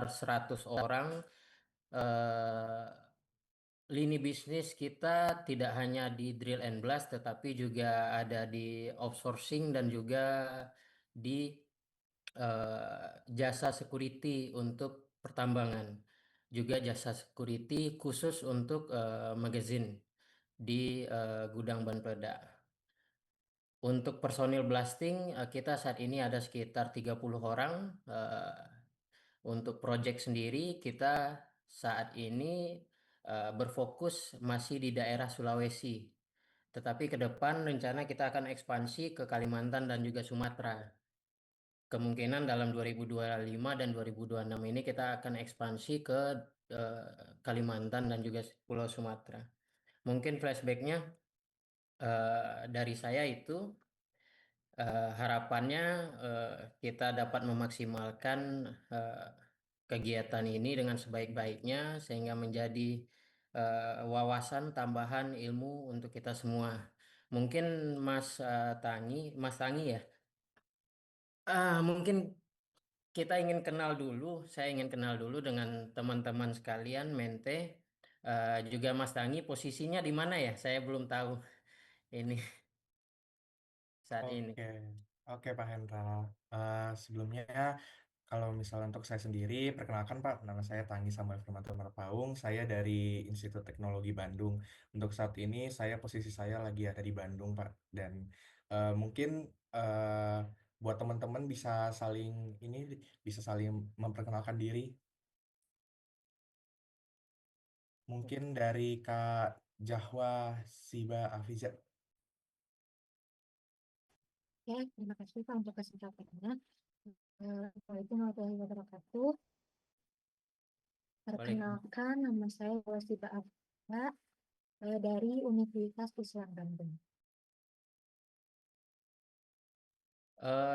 sekitar 100 orang. Eh, Lini bisnis kita tidak hanya di drill and blast, tetapi juga ada di outsourcing dan juga di jasa security untuk pertambangan. Juga jasa security khusus untuk magazine di gudang ban peledak. Untuk personil blasting, kita saat ini ada sekitar 30 orang. Untuk project sendiri, kita saat ini berfokus masih di daerah Sulawesi. Tetapi ke depan rencana kita akan ekspansi ke Kalimantan dan juga Sumatera. Kemungkinan dalam 2025 dan 2026 ini kita akan ekspansi ke Kalimantan dan juga Pulau Sumatera. Mungkin flashbacknya dari saya itu harapannya eh, kita dapat memaksimalkan eh, kegiatan ini dengan sebaik-baiknya sehingga menjadi wawasan tambahan ilmu untuk kita semua. Mungkin Mas Tangi ya. Mungkin kita ingin kenal dulu, saya ingin kenal dulu dengan teman-teman sekalian, Mente. Juga Mas Tangi posisinya di mana ya? Saya belum tahu ini saat ini. Oke, oke Pak Hendra. Sebelumnya, kalau misalnya untuk saya sendiri, perkenalkan Pak, nama saya Tanggi Samuel Firmanto Marpaung. Saya dari Institut Teknologi Bandung. Untuk saat ini, posisi saya lagi ada di Bandung Pak. Dan mungkin eh, buat teman-teman ini bisa saling memperkenalkan diri. Mungkin dari Kak Jahwa Siba Afiza. Ya, terima kasih Pak untuk kesempatannya. Assalamualaikum warahmatullahi wabarakatuh. Waalaikumsalam. Perkenalkan, nama saya Wasiba Afra dari Universitas Islam Bandung.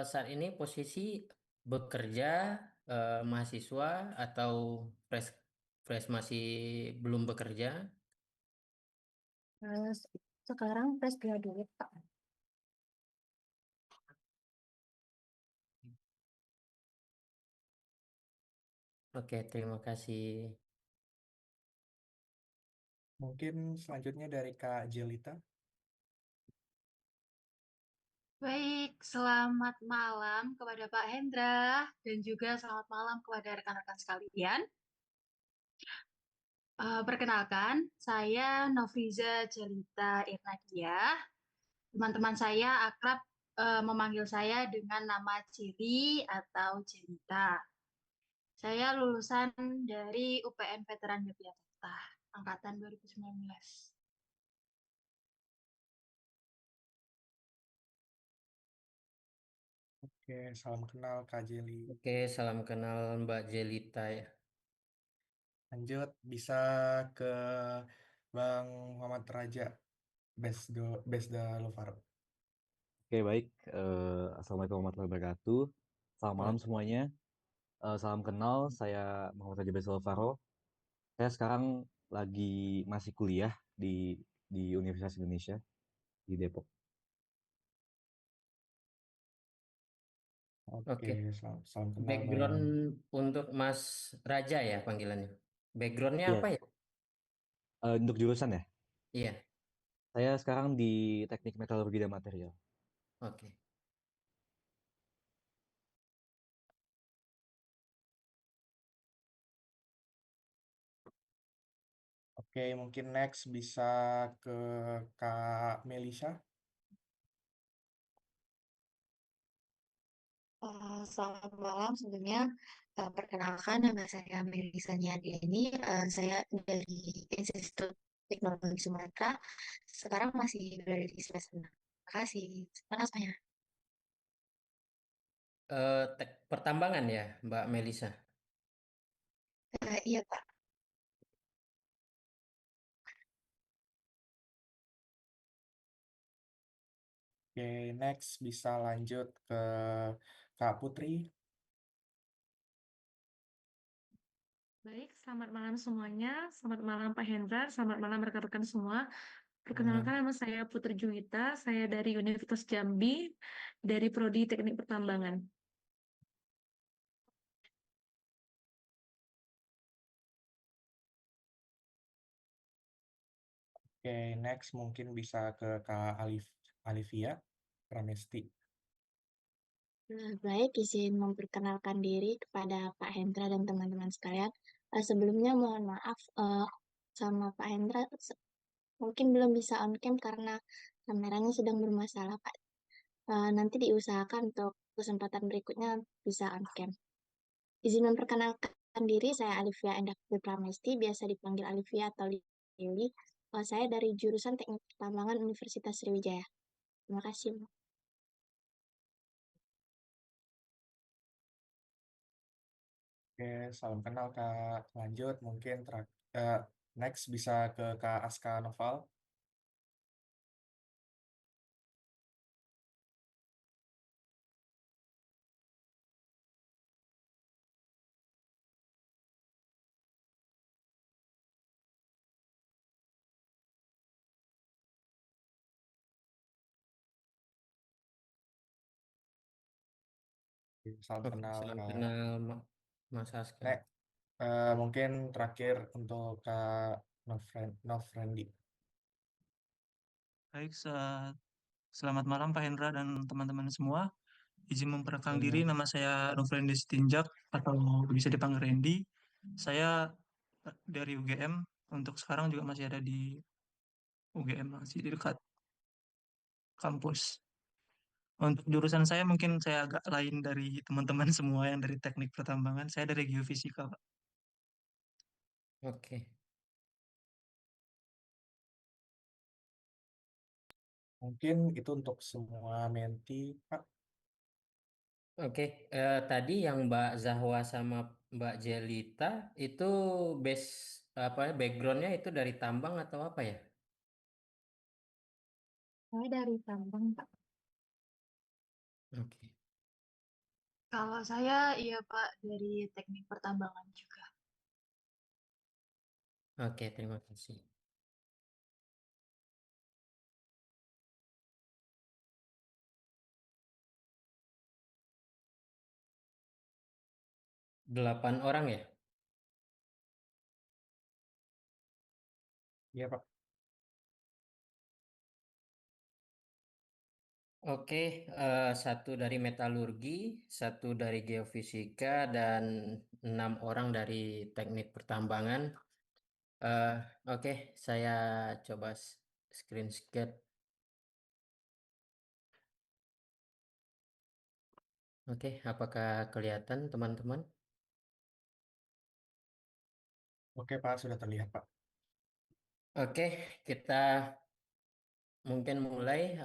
Saat ini posisi bekerja, mahasiswa atau fresh fresh masih belum bekerja. Eh, Sekarang fresh graduate Pak. Oke, terima kasih. Mungkin selanjutnya dari Kak Jelita. Baik, selamat malam kepada Pak Hendra dan juga selamat malam kepada rekan-rekan sekalian. Perkenalkan, saya Novriza Jelita Irnadia. Teman-teman saya akrab memanggil saya dengan nama Cili atau Jelita. Saya lulusan dari UPN Veteran Yogyakarta, angkatan 2019. Oke, salam kenal Kak Jeli. Oke, salam kenal Mbak Jelita ya. Lanjut, bisa ke Bang Muhammad Raja, Besda Lovaro. Oke, baik. Assalamualaikum warahmatullahi wabarakatuh. Selamat malam Wah, semuanya. Salam kenal, saya Muhammad Raja Besal Faro. Saya sekarang masih kuliah di Universitas Indonesia di Depok. Oke, oke. salam kenal Background Bang. untuk Mas Raja ya panggilannya. Backgroundnya apa Iya, ya? untuk jurusan ya. Iya, Saya sekarang di Teknik Metalurgi dan Material. oke. Oke, mungkin next bisa ke Kak Melisa. Selamat malam sebelumnya. Perkenalkan, nama saya Melisa Niadiani. Saya dari Institut Teknologi Sumatera. Sekarang masih berada di semester 6. Terima kasih. Mana saya? Pertambangan ya, Mbak Melisa. Iya Pak. Oke, next bisa lanjut ke Kak Putri. Baik, selamat malam semuanya. Selamat malam Pak Hendra, selamat malam rekan-rekan semua. Perkenalkan, Malam. nama saya Putri Juwita, saya dari Universitas Jambi, dari Prodi Teknik Pertambangan. Oke, next mungkin bisa ke Kak Alivia Pramesti. Baik, izin memperkenalkan diri kepada Pak Hendra dan teman-teman sekalian. Sebelumnya mohon maaf sama Pak Hendra, mungkin belum bisa on cam karena kameranya sedang bermasalah, Pak. Nanti diusahakan untuk kesempatan berikutnya bisa on cam. Izin memperkenalkan diri, saya Alivia Endah Pramesti, biasa dipanggil Alivia atau Lili. Saya dari jurusan Teknik Pertambangan Universitas Sriwijaya. Terima kasih. Oke, salam kenal Kak. Lanjut mungkin next bisa ke Kak Aska Noval. Salam Oke, kenal salam Kak. kenal Mas Aska. Mungkin terakhir untuk Kak Nofrendi. Baik, selamat malam Pak Hendra dan teman-teman semua. Izin memperkenalkan diri, nama saya Nofrendi Sitinjak atau bisa dipanggil Randy. Saya dari UGM, untuk sekarang juga masih ada di UGM, masih di dekat kampus. Untuk jurusan saya mungkin saya agak lain dari teman-teman semua yang dari teknik pertambangan. Saya dari geofisika, Pak. Oke. Mungkin itu untuk semua menti, Pak. Oke, tadi yang Mbak Zahwa sama Mbak Jelita itu base apa backgroundnya itu dari tambang atau apa ya? Saya dari tambang, Pak. Oke, Kalau saya, iya Pak, dari teknik pertambangan juga. oke, terima kasih. Delapan orang ya? Iya, Pak. Oke, satu dari metalurgi, satu dari geofisika, dan 6 orang dari teknik pertambangan. Eh, oke, saya coba screen share. Oke, apakah kelihatan teman-teman? Oke, Pak, sudah terlihat, Pak. Oke, kita mungkin mulai.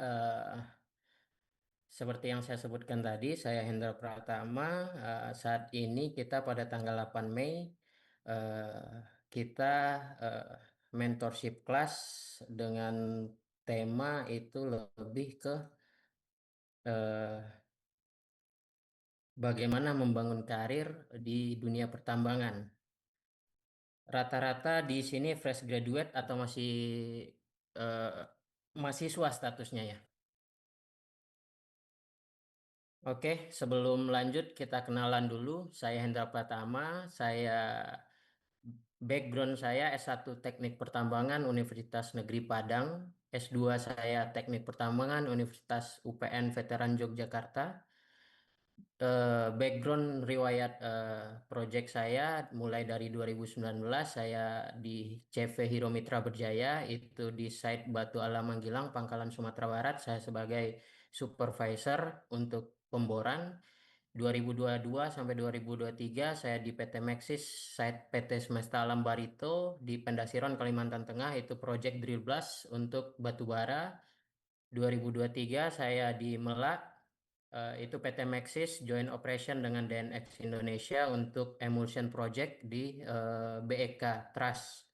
Seperti yang saya sebutkan tadi, saya Hendra Pratama. Saat ini kita pada tanggal 8 Mei, eh, kita eh, mentorship kelas dengan tema itu lebih ke eh, bagaimana membangun karir di dunia pertambangan. Rata-rata di sini fresh graduate atau eh, mahasiswa statusnya ya. Oke, sebelum lanjut kita kenalan dulu. Saya Hendra Pratama, background saya S1 Teknik Pertambangan Universitas Negeri Padang, S2 saya Teknik Pertambangan Universitas UPN Veteran Yogyakarta. Background riwayat project saya mulai dari 2019 saya di CV Hero Mitra Berjaya itu di site Batu Alam Manggilang, Pangkalan Sumatera Barat. Saya sebagai supervisor untuk pemboran. 2022 sampai 2023 saya di PT Maxis site PT Semesta Alam Barito di Pendasiron Kalimantan Tengah itu project drill blast untuk batu bara. 2023 saya di Melak itu PT Maxis joint operation dengan DNX Indonesia untuk emulsion project di BEK Trust.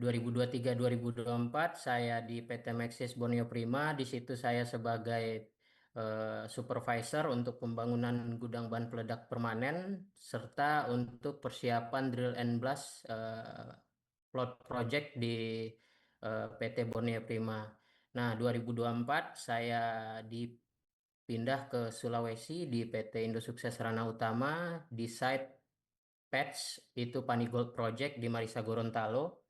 2023-2024 saya di PT Maxis Borneo Prima. Di situ saya sebagai supervisor untuk pembangunan gudang bahan peledak permanen serta untuk persiapan drill and blast plot project di PT Borneo Prima. Nah, 2024 saya dipindah ke Sulawesi di PT Indo Sukses Rana Utama di site Patch itu Pani Gold Project di Marisa Gorontalo.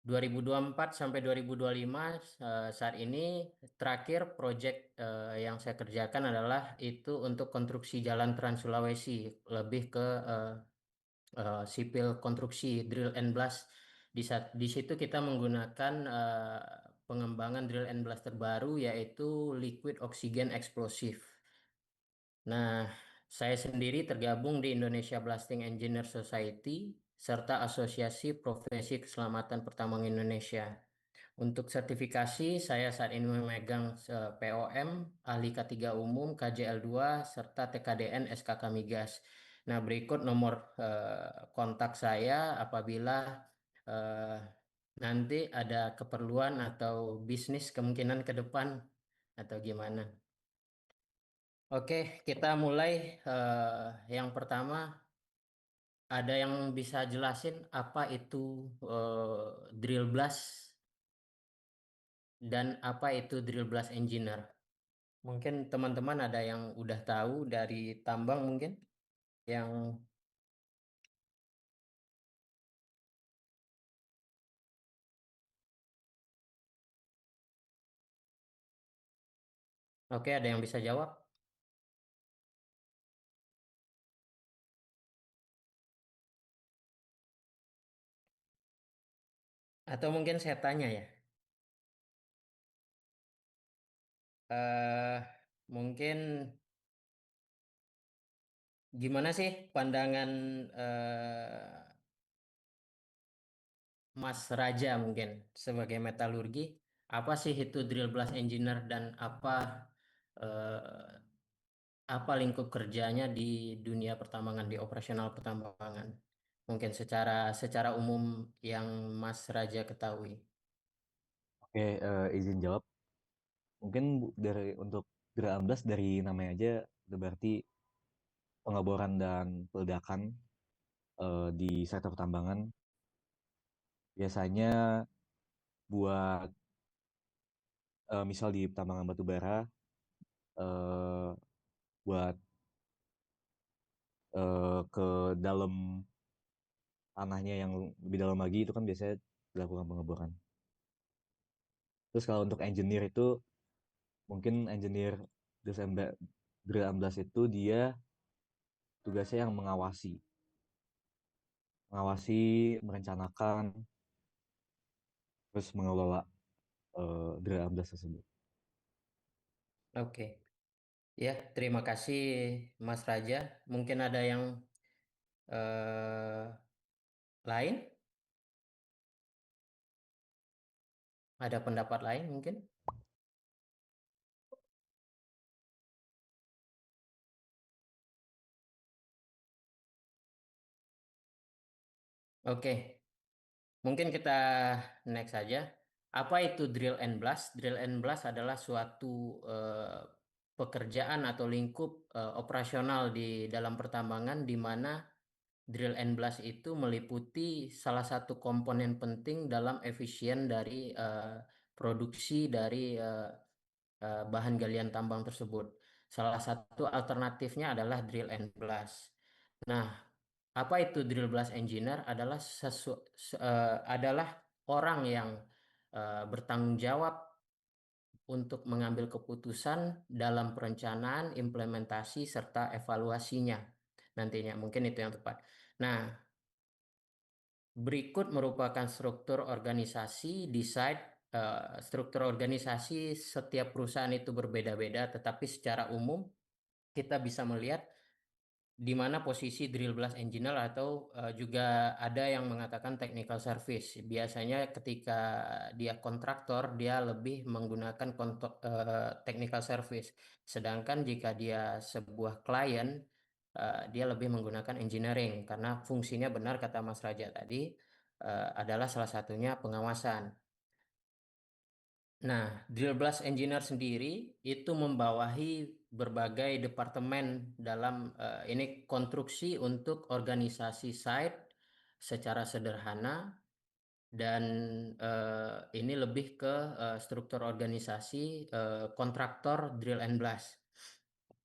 2024 sampai 2025 saat ini terakhir project yang saya kerjakan adalah itu untuk konstruksi jalan Trans Sulawesi, lebih ke sipil konstruksi drill and blast. Di situ kita menggunakan pengembangan drill and blast terbaru yaitu liquid oxygen explosive. Nah, saya sendiri tergabung di Indonesia Blasting Engineer Society serta Asosiasi Profesi Keselamatan Pertambangan Indonesia. Untuk sertifikasi, saya saat ini memegang POM, Ahli K3 Umum, KJL2, serta TKDN SKK Migas. Nah, berikut nomor kontak saya apabila eh, nanti ada keperluan atau bisnis kemungkinan ke depan atau gimana. Oke, kita mulai. Yang pertama, ada yang bisa jelasin apa itu drill blast dan apa itu drill blast engineer? Mungkin teman-teman ada yang udah tahu dari tambang mungkin yang oke, ada yang bisa jawab? Atau mungkin saya tanya ya. eh Mungkin gimana sih pandangan Mas Raja mungkin sebagai metalurgi, apa sih itu drill blast engineer dan eh, apa lingkup kerjanya di dunia pertambangan, di operasional pertambangan? Mungkin secara umum yang Mas Raja ketahui. Oke, izin jawab. Mungkin dari untuk Dra 16 dari namanya aja udah berarti pengeboran dan peledakan di sektor pertambangan. Biasanya buat misal di pertambangan batu bara, eh, buat ke dalam tanahnya yang lebih dalam lagi itu kan biasanya dilakukan pengeboran. Terus kalau untuk engineer itu mungkin engineer Drill 16 itu dia tugasnya yang mengawasi, merencanakan, terus mengelola Drill 16 tersebut. Oke. Ya, terima kasih Mas Raja. Mungkin ada yang eh, lain? Ada pendapat lain mungkin? Oke, mungkin kita next saja. Apa itu drill and blast? Drill and blast adalah suatu pekerjaan atau lingkup operasional di dalam pertambangan di mana drill and blast itu meliputi salah satu komponen penting dalam efisien dari produksi dari bahan galian tambang tersebut. Salah satu alternatifnya adalah drill and blast. Nah, apa itu drill blast engineer? Adalah orang yang bertanggung jawab untuk mengambil keputusan dalam perencanaan, implementasi, serta evaluasinya nantinya. Mungkin itu yang tepat. Nah, berikut merupakan struktur organisasi di site. Struktur organisasi setiap perusahaan itu berbeda-beda, tetapi secara umum kita bisa melihat di mana posisi drill blast engineer atau juga ada yang mengatakan technical service. Biasanya ketika dia kontraktor, dia lebih menggunakan technical service. Sedangkan jika dia sebuah klien, dia lebih menggunakan engineering karena fungsinya benar kata Mas Raja tadi adalah salah satunya pengawasan. Nah, drill blast engineer sendiri itu membawahi berbagai departemen dalam ini konstruksi untuk organisasi site secara sederhana dan ini lebih ke struktur organisasi kontraktor drill and blast.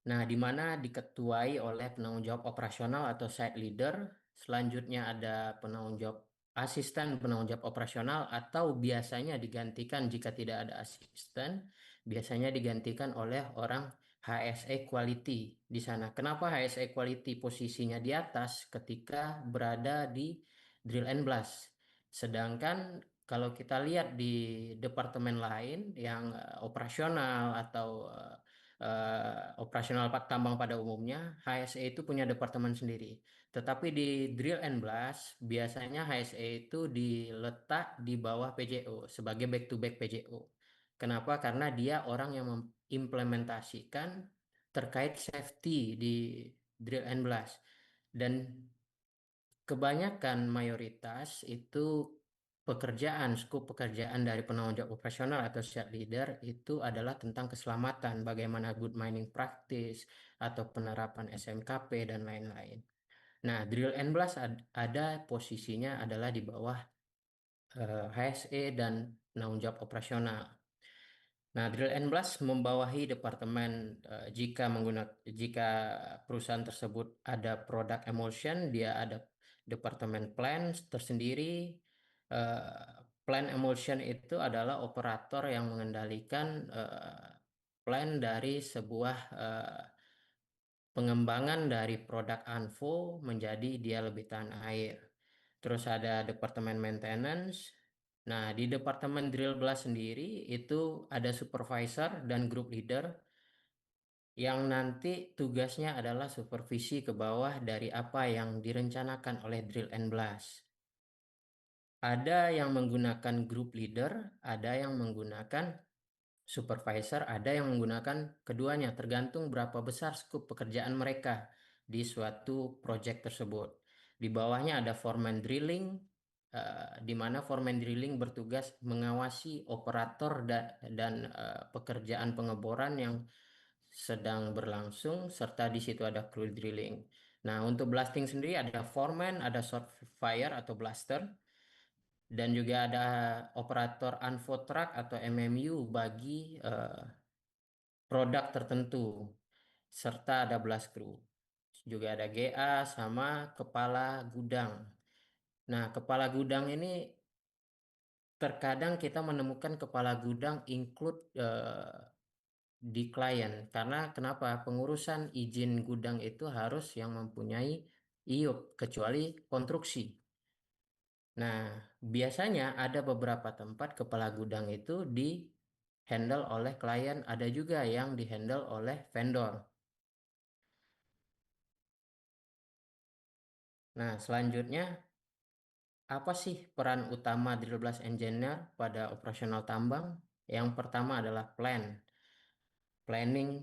Nah, di mana diketuai oleh penanggung jawab operasional atau site leader. Selanjutnya ada penanggung jawab asisten penanggung jawab operasional, atau biasanya digantikan jika tidak ada asisten, biasanya digantikan oleh orang HSE Quality di sana. Kenapa HSE Quality posisinya di atas ketika berada di drill and blast? Sedangkan kalau kita lihat di departemen lain yang operasional atau operasional tambang pada umumnya, HSE itu punya departemen sendiri. Tetapi di drill and blast biasanya HSE itu diletak di bawah PJO sebagai back to back PJO. Kenapa? Karena dia orang yang mengimplementasikan terkait safety di drill and blast. Dan kebanyakan mayoritas itu skup pekerjaan dari penanggung jawab operasional atau site leader itu adalah tentang keselamatan, bagaimana good mining practice atau penerapan SMKP dan lain-lain. Nah, drill and blast ada posisinya adalah di bawah HSE dan penanggung jawab operasional. Nah, drill and blast membawahi departemen jika perusahaan tersebut ada produk emulsion, dia ada departemen plan tersendiri. Plan emulsion itu adalah operator yang mengendalikan plan dari sebuah pengembangan dari produk ANFO menjadi dia lebih tahan air. Terus ada departemen maintenance. Nah, di departemen drill blast sendiri itu ada supervisor dan group leader yang nanti tugasnya adalah supervisi ke bawah dari apa yang direncanakan oleh drill and blast. Ada yang menggunakan group leader, ada yang menggunakan supervisor, ada yang menggunakan keduanya, tergantung berapa besar skup pekerjaan mereka di suatu project tersebut. Di bawahnya ada foreman drilling, di mana foreman drilling bertugas mengawasi operator dan pekerjaan pengeboran yang sedang berlangsung, serta di situ ada crew drilling. Nah, untuk blasting sendiri ada foreman, ada short fire atau blaster, dan juga ada operator unfo truck atau MMU bagi produk tertentu, serta ada blast crew. Juga ada GA sama kepala gudang. Nah, kepala gudang ini terkadang kita menemukan kepala gudang include di klien. Karena kenapa? Pengurusan izin gudang itu harus yang mempunyai IUP, kecuali konstruksi. Nah, biasanya ada beberapa tempat kepala gudang itu di handle oleh klien, ada juga yang di handle oleh vendor. Nah, selanjutnya apa sih peran utama drill blast engineer pada operasional tambang? Yang pertama adalah planning,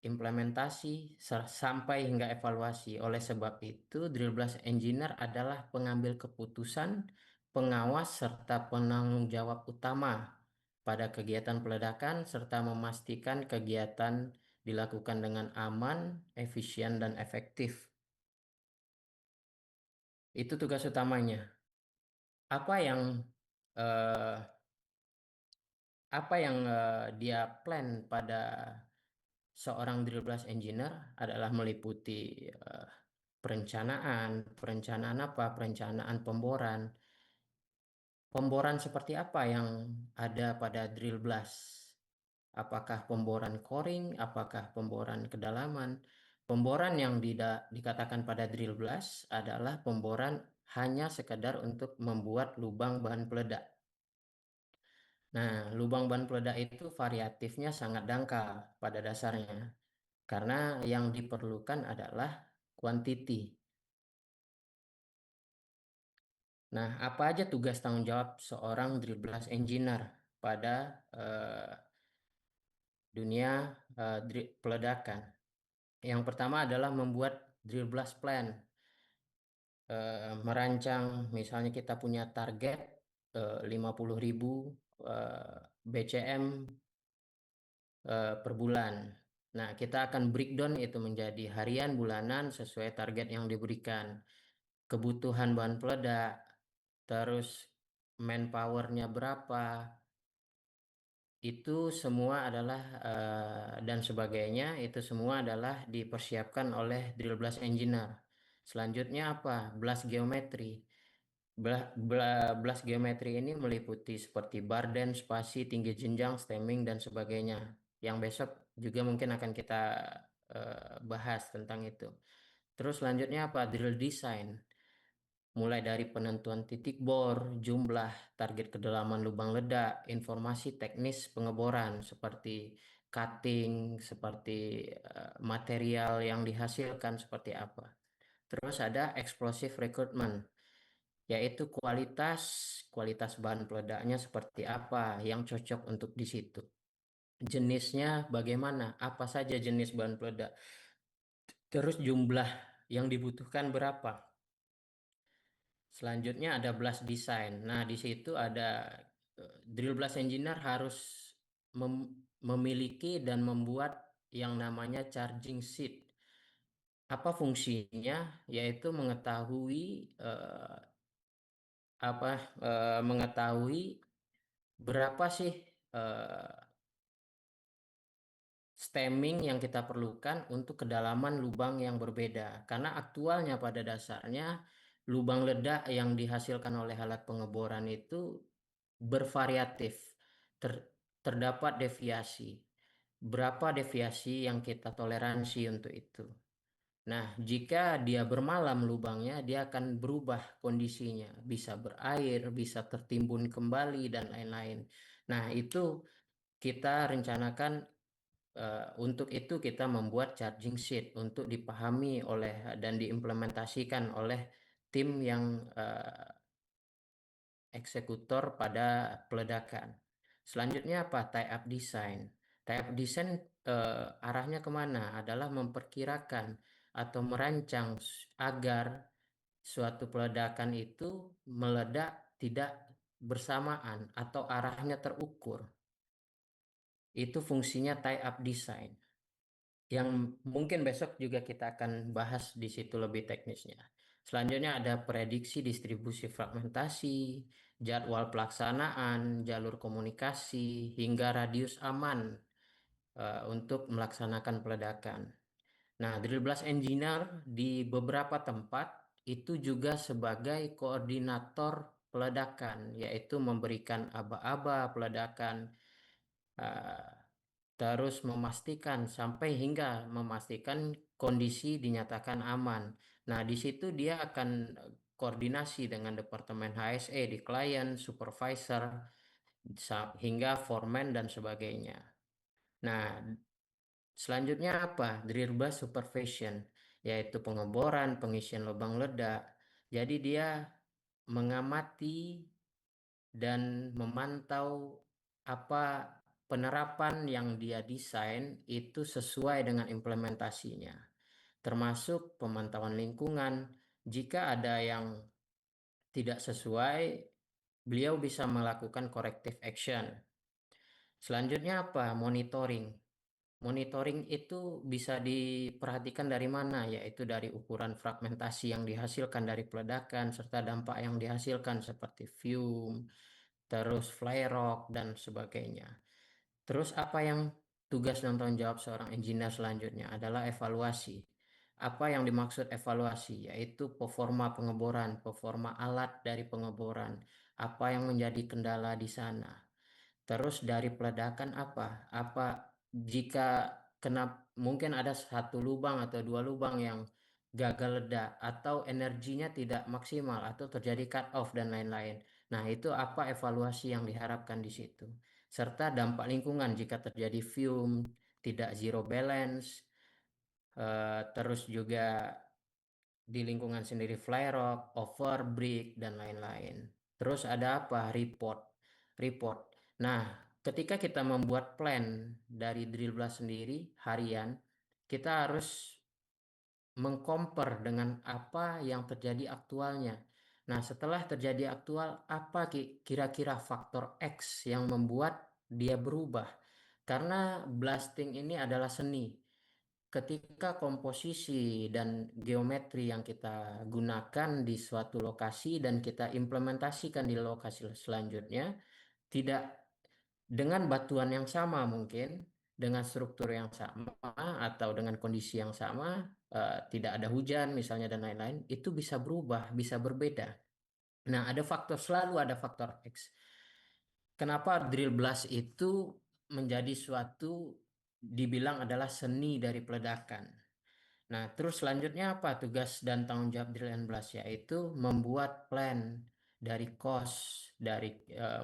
implementasi, sampai hingga evaluasi. Oleh sebab itu, drill blast engineer adalah pengambil keputusan, pengawas, serta penanggung jawab utama pada kegiatan peledakan, serta memastikan kegiatan dilakukan dengan aman, efisien, dan efektif. Itu tugas utamanya. Apa yang eh, dia plan pada seorang drill blast engineer adalah meliputi perencanaan apa? Perencanaan pemboran. Pemboran seperti apa yang ada pada drill blast? Apakah pemboran coring? Apakah pemboran kedalaman? Pemboran yang dikatakan pada drill blast adalah pemboran hanya sekedar untuk membuat lubang bahan peledak. Nah, lubang bahan peledak itu variatifnya sangat dangkal pada dasarnya. Karena yang diperlukan adalah quantity. Nah, apa aja tugas tanggung jawab seorang drill blast engineer pada dunia peledakan? Yang pertama adalah membuat drill blast plan. Merancang, misalnya kita punya target 50.000 BCM per bulan. Nah, kita akan breakdown itu menjadi harian, bulanan sesuai target yang diberikan. Kebutuhan bahan peledak, terus manpower-nya berapa, itu semua adalah dan sebagainya, itu semua adalah dipersiapkan oleh drill blast engineer. Selanjutnya apa? Blast geometry. Belas geometri ini meliputi seperti Barden, spasi, tinggi jenjang, stemming, dan sebagainya. Yang besok juga mungkin akan kita bahas tentang itu. Terus selanjutnya apa? Drill design. Mulai dari penentuan titik bor, jumlah, target kedalaman lubang ledak, informasi teknis pengeboran seperti cutting, seperti material yang dihasilkan seperti apa. Terus ada explosive recruitment, yaitu kualitas bahan peledaknya seperti apa yang cocok untuk di situ. Jenisnya bagaimana, apa saja jenis bahan peledak. Terus jumlah yang dibutuhkan berapa. Selanjutnya ada blast design. Nah, di situ ada drill blast engineer harus memiliki dan membuat yang namanya charging sheet. Apa fungsinya? Yaitu mengetahui berapa sih stemming yang kita perlukan untuk kedalaman lubang yang berbeda. Karena aktualnya pada dasarnya lubang ledak yang dihasilkan oleh alat pengeboran itu bervariatif. Terdapat deviasi. Berapa deviasi yang kita toleransi untuk itu? Nah, jika dia bermalam lubangnya, dia akan berubah kondisinya. Bisa berair, bisa tertimbun kembali, dan lain-lain. Nah, itu kita rencanakan, untuk itu kita membuat charging sheet untuk dipahami oleh dan diimplementasikan oleh tim yang eksekutor pada peledakan. Selanjutnya apa? Tie-up design. Tie-up design arahnya kemana? Adalah memperkirakan atau merancang agar suatu peledakan itu meledak tidak bersamaan atau arahnya terukur. Itu fungsinya tie-up design, yang mungkin besok juga kita akan bahas di situ lebih teknisnya. Selanjutnya ada prediksi distribusi fragmentasi, jadwal pelaksanaan, jalur komunikasi, hingga radius aman untuk melaksanakan peledakan. Nah, drill blast engineer di beberapa tempat itu juga sebagai koordinator peledakan, yaitu memberikan aba-aba peledakan, terus sampai hingga memastikan kondisi dinyatakan aman. Nah, di situ dia akan koordinasi dengan departemen HSE di klien, supervisor, hingga foreman dan sebagainya. Nah, selanjutnya apa? Drill blast supervision, yaitu pengeboran, pengisian lubang ledak. Jadi dia mengamati dan memantau apa penerapan yang dia desain itu sesuai dengan implementasinya, termasuk pemantauan lingkungan. Jika ada yang tidak sesuai, beliau bisa melakukan corrective action. Selanjutnya apa? Monitoring. Monitoring itu bisa diperhatikan dari mana? Yaitu dari ukuran fragmentasi yang dihasilkan dari peledakan, serta dampak yang dihasilkan seperti fume, terus fly rock, dan sebagainya. Terus apa yang tugas dan tanggung jawab seorang engineer selanjutnya adalah evaluasi. Apa yang dimaksud evaluasi? Yaitu performa pengeboran, performa alat dari pengeboran, apa yang menjadi kendala di sana. Terus dari peledakan apa jika mungkin ada satu lubang atau dua lubang yang gagal ledak atau energinya tidak maksimal atau terjadi cut off dan lain-lain. Nah, itu apa evaluasi yang diharapkan di situ. Serta dampak lingkungan jika terjadi fume, tidak zero balance, terus juga di lingkungan sendiri fly rock, overbreak, dan lain-lain. Terus ada apa? Report. Nah, ketika kita membuat plan dari drill blast sendiri harian, kita harus mengcompare dengan apa yang terjadi aktualnya. Nah, setelah terjadi aktual, apa kira-kira faktor X yang membuat dia berubah? Karena blasting ini adalah seni. Ketika komposisi dan geometri yang kita gunakan di suatu lokasi dan kita implementasikan di lokasi selanjutnya, tidak dengan batuan yang sama mungkin, dengan struktur yang sama, atau dengan kondisi yang sama, tidak ada hujan misalnya dan lain-lain, itu bisa berubah, bisa berbeda. Nah, selalu ada faktor X. Kenapa drill blast itu menjadi suatu dibilang adalah seni dari peledakan? Nah, terus selanjutnya apa tugas dan tanggung jawab drill and blast, yaitu membuat plan dari cost,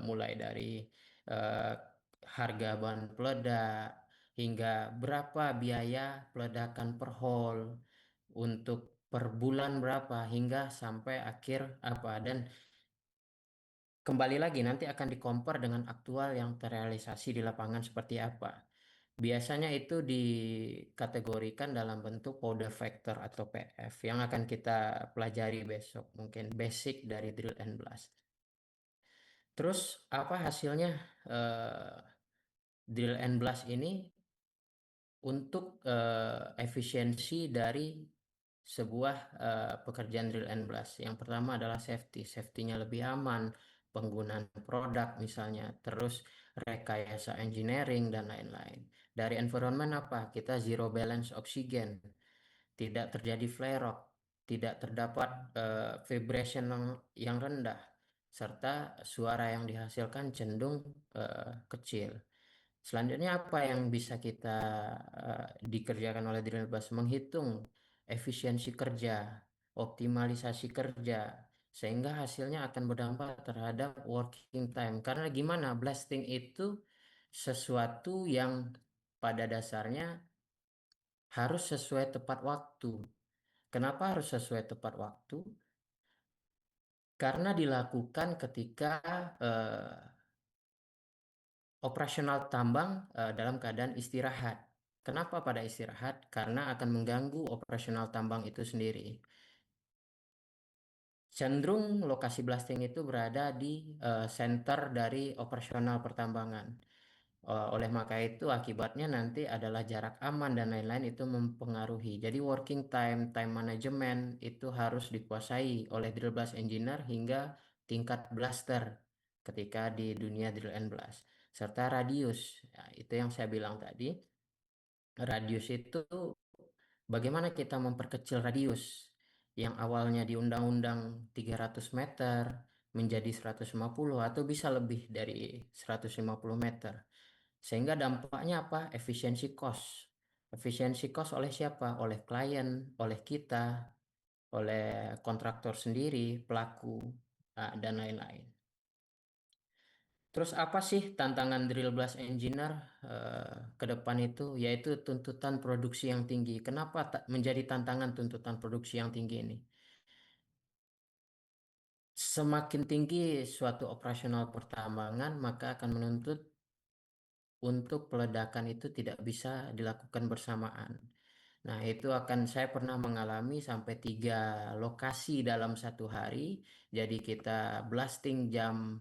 mulai dari eh, harga bahan peledak hingga berapa biaya peledakan per hole, untuk per bulan berapa, hingga sampai akhir apa. Dan kembali lagi nanti akan dikompar dengan aktual yang terrealisasi di lapangan seperti apa. Biasanya itu dikategorikan dalam bentuk powder factor atau PF yang akan kita pelajari besok, mungkin basic dari drill and blast. Terus apa hasilnya eh, drill and blast ini untuk efisiensi dari sebuah pekerjaan drill and blast? Yang pertama adalah safety-nya lebih aman, penggunaan produk misalnya, terus rekayasa engineering dan lain-lain. Dari environment apa? Kita zero balance oksigen, tidak terjadi flare up, tidak terdapat vibration yang rendah, serta suara yang dihasilkan cenderung kecil. Selanjutnya apa yang bisa kita dikerjakan oleh drill bus? Menghitung efisiensi kerja, optimalisasi kerja, sehingga hasilnya akan berdampak terhadap working time. Karena gimana, blasting itu sesuatu yang pada dasarnya harus sesuai tepat waktu. Kenapa harus sesuai tepat waktu? Karena dilakukan ketika operasional tambang dalam keadaan istirahat. Kenapa pada istirahat? Karena akan mengganggu operasional tambang itu sendiri. Cenderung lokasi blasting itu berada di center dari operasional pertambangan. Oleh maka itu akibatnya nanti adalah jarak aman dan lain-lain itu mempengaruhi. Jadi working time, time management itu harus dikuasai oleh drill blast engineer hingga tingkat blaster ketika di dunia drill and blast. Serta radius, ya, itu yang saya bilang tadi. Radius itu bagaimana kita memperkecil radius yang awalnya di undang-undang 300 meter menjadi 150 atau bisa lebih dari 150 meter. Sehingga dampaknya apa? Efisiensi cost. Efisiensi cost oleh siapa? Oleh klien, oleh kita, oleh kontraktor sendiri, pelaku, dan lain-lain. Terus apa sih tantangan drill blast engineer ke depan itu? Yaitu tuntutan produksi yang tinggi. Kenapa menjadi tantangan tuntutan produksi yang tinggi ini? Semakin tinggi suatu operasional pertambangan, maka akan menuntut untuk peledakan itu tidak bisa dilakukan bersamaan. Nah, itu saya pernah mengalami sampai 3 lokasi dalam satu hari. Jadi kita blasting jam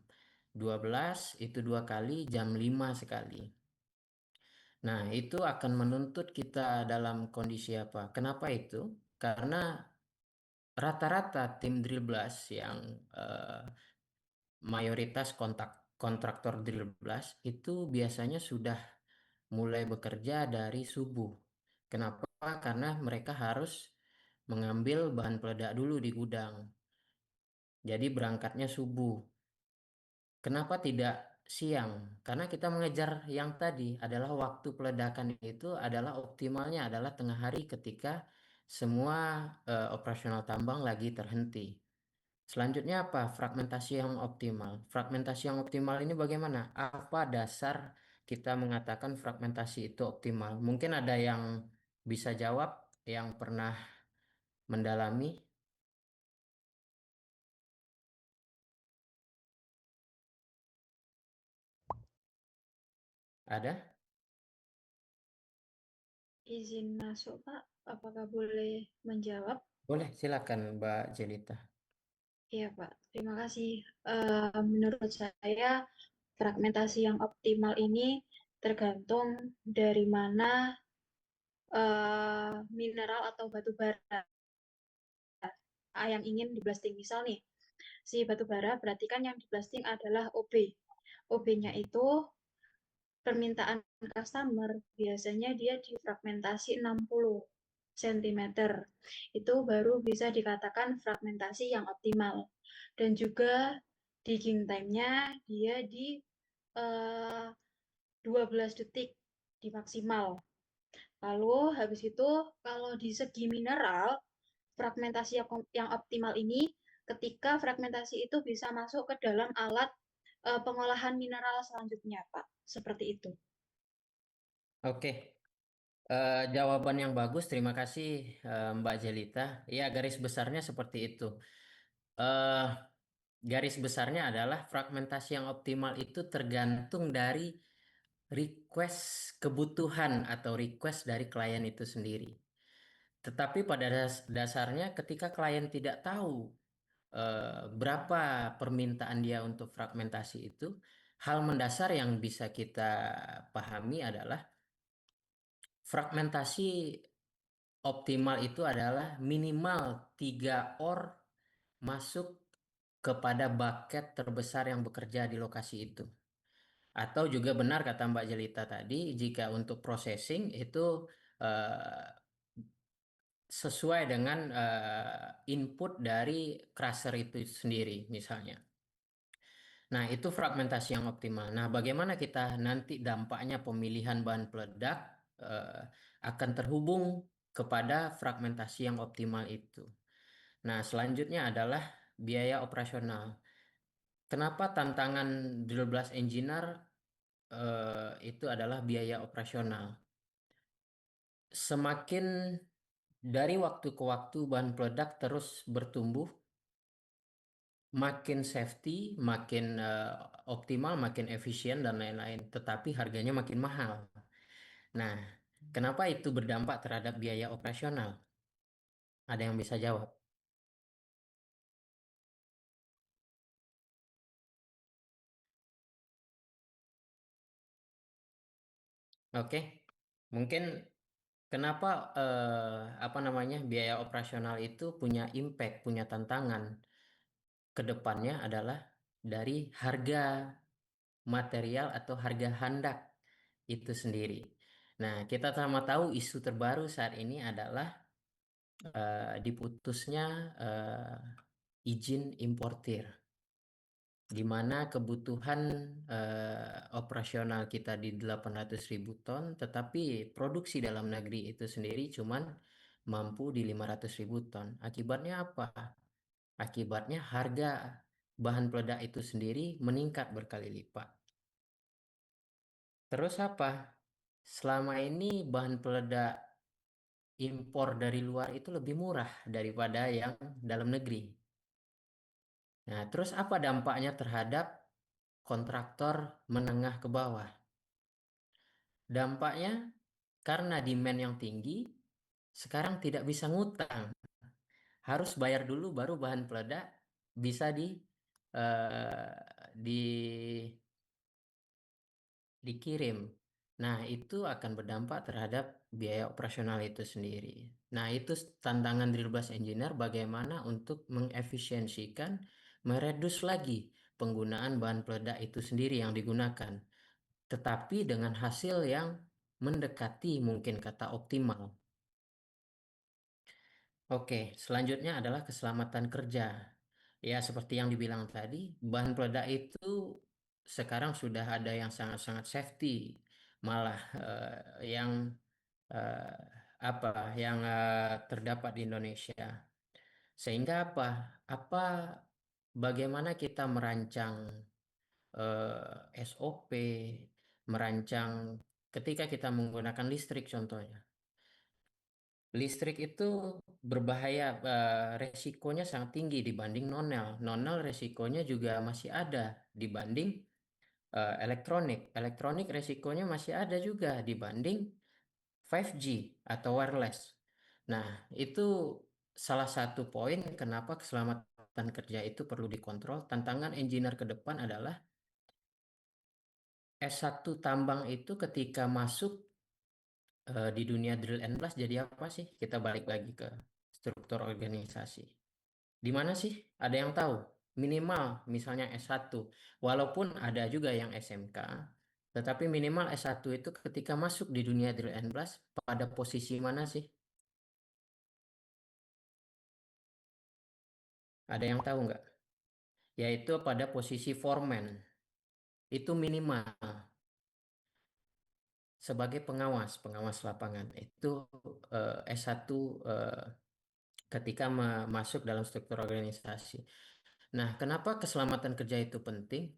12, itu 2 kali, jam 5 sekali. Nah, itu akan menuntut kita dalam kondisi apa? Kenapa itu? Karena rata-rata tim drill blast yang mayoritas kontraktor drill blast itu biasanya sudah mulai bekerja dari subuh. Kenapa? Karena mereka harus mengambil bahan peledak dulu di gudang. Jadi berangkatnya subuh. Kenapa tidak siang? Karena kita mengejar yang tadi adalah waktu peledakan itu adalah optimalnya adalah tengah hari ketika semua operasional tambang lagi terhenti. Selanjutnya apa? Fragmentasi yang optimal. Fragmentasi yang optimal ini bagaimana? Apa dasar kita mengatakan fragmentasi itu optimal? Mungkin ada yang bisa jawab, yang pernah mendalami. Ada? Izin masuk, Pak. Apakah boleh menjawab? Boleh, silakan Mbak Jelita. Iya, Pak. Terima kasih. Menurut saya, fragmentasi yang optimal ini tergantung dari mana mineral atau batu bara yang ingin diblasting. Misal nih, si batu bara berarti kan yang diblasting adalah OB. OB-nya itu permintaan customer biasanya dia difragmentasi 60 cm. Itu baru bisa dikatakan fragmentasi yang optimal. dan juga digging time-nya dia di 12 detik di maksimal. Lalu habis itu kalau di segi mineral, fragmentasi yang optimal ini ketika fragmentasi itu bisa masuk ke dalam alat pengolahan mineral selanjutnya, Pak. Seperti itu. Oke. Jawaban yang bagus, terima kasih Mbak Jelita. Ya, garis besarnya seperti itu. Eh, Garis besarnya adalah fragmentasi yang optimal itu tergantung dari request kebutuhan atau request dari klien itu sendiri. Tetapi pada dasarnya ketika klien tidak tahu berapa permintaan dia untuk fragmentasi itu, hal mendasar yang bisa kita pahami adalah fragmentasi optimal itu adalah minimal 3 or masuk kepada bucket terbesar yang bekerja di lokasi itu. Atau juga benar kata Mbak Jelita tadi, jika untuk processing itu eh, sesuai dengan input dari crusher itu sendiri misalnya. Nah, itu fragmentasi yang optimal. Nah, bagaimana kita nanti dampaknya pemilihan bahan peledak akan terhubung kepada fragmentasi yang optimal itu. Nah, selanjutnya adalah biaya operasional. Kenapa tantangan drill blast engineer itu adalah biaya operasional? Semakin dari waktu ke waktu bahan peledak terus bertumbuh, makin safety, makin optimal, makin efisien dan lain-lain, tetapi harganya makin mahal. Nah, kenapa itu berdampak terhadap biaya operasional? Ada yang bisa jawab? Oke, mungkin kenapa apa namanya biaya operasional itu punya impact, punya tantangan ke depannya adalah dari harga material atau harga handak itu sendiri. Nah, kita sama tahu isu terbaru saat ini adalah diputusnya izin importir, di mana kebutuhan operasional kita di 800.000 ton, tetapi produksi dalam negeri itu sendiri cuman mampu di 500.000 ton. Akibatnya apa? Akibatnya harga bahan peledak itu sendiri meningkat berkali lipat. Terus apa? Selama ini bahan peledak impor dari luar itu lebih murah daripada yang dalam negeri. Nah, terus apa dampaknya terhadap kontraktor menengah ke bawah? Dampaknya karena demand yang tinggi, sekarang tidak bisa ngutang. Harus bayar dulu baru bahan peledak bisa eh, di dikirim. Nah, itu akan berdampak terhadap biaya operasional itu sendiri. Nah, itu tantangan drill blast engineer bagaimana untuk mengefisiensikan, meredus lagi penggunaan bahan peledak itu sendiri yang digunakan. Tetapi dengan hasil yang mendekati mungkin kata optimal. Oke, selanjutnya adalah keselamatan kerja. Ya, seperti yang dibilang tadi, bahan peledak itu sekarang sudah ada yang sangat-sangat safety, malah yang eh, apa yang terdapat di Indonesia. Sehingga apa? Apa bagaimana kita merancang SOP, merancang ketika kita menggunakan listrik contohnya. Listrik itu berbahaya, resikonya sangat tinggi dibanding nonel. Nonel resikonya juga masih ada dibanding elektronik. Elektronik resikonya masih ada juga dibanding 5G atau wireless. Nah, itu salah satu poin kenapa keselamatan kerja itu perlu dikontrol. Tantangan engineer ke depan adalah S1 tambang itu ketika masuk di dunia drill and blast jadi apa sih? Kita balik lagi ke struktur organisasi. Di mana sih? Ada yang tahu? Minimal misalnya S1. Walaupun ada juga yang SMK, tetapi minimal S1 itu ketika masuk di dunia drill and blast pada posisi mana sih? Ada yang tahu nggak? yaitu pada posisi foreman. Itu minimal sebagai pengawas lapangan. Itu S1 ketika masuk dalam struktur organisasi. Nah, kenapa keselamatan kerja itu penting?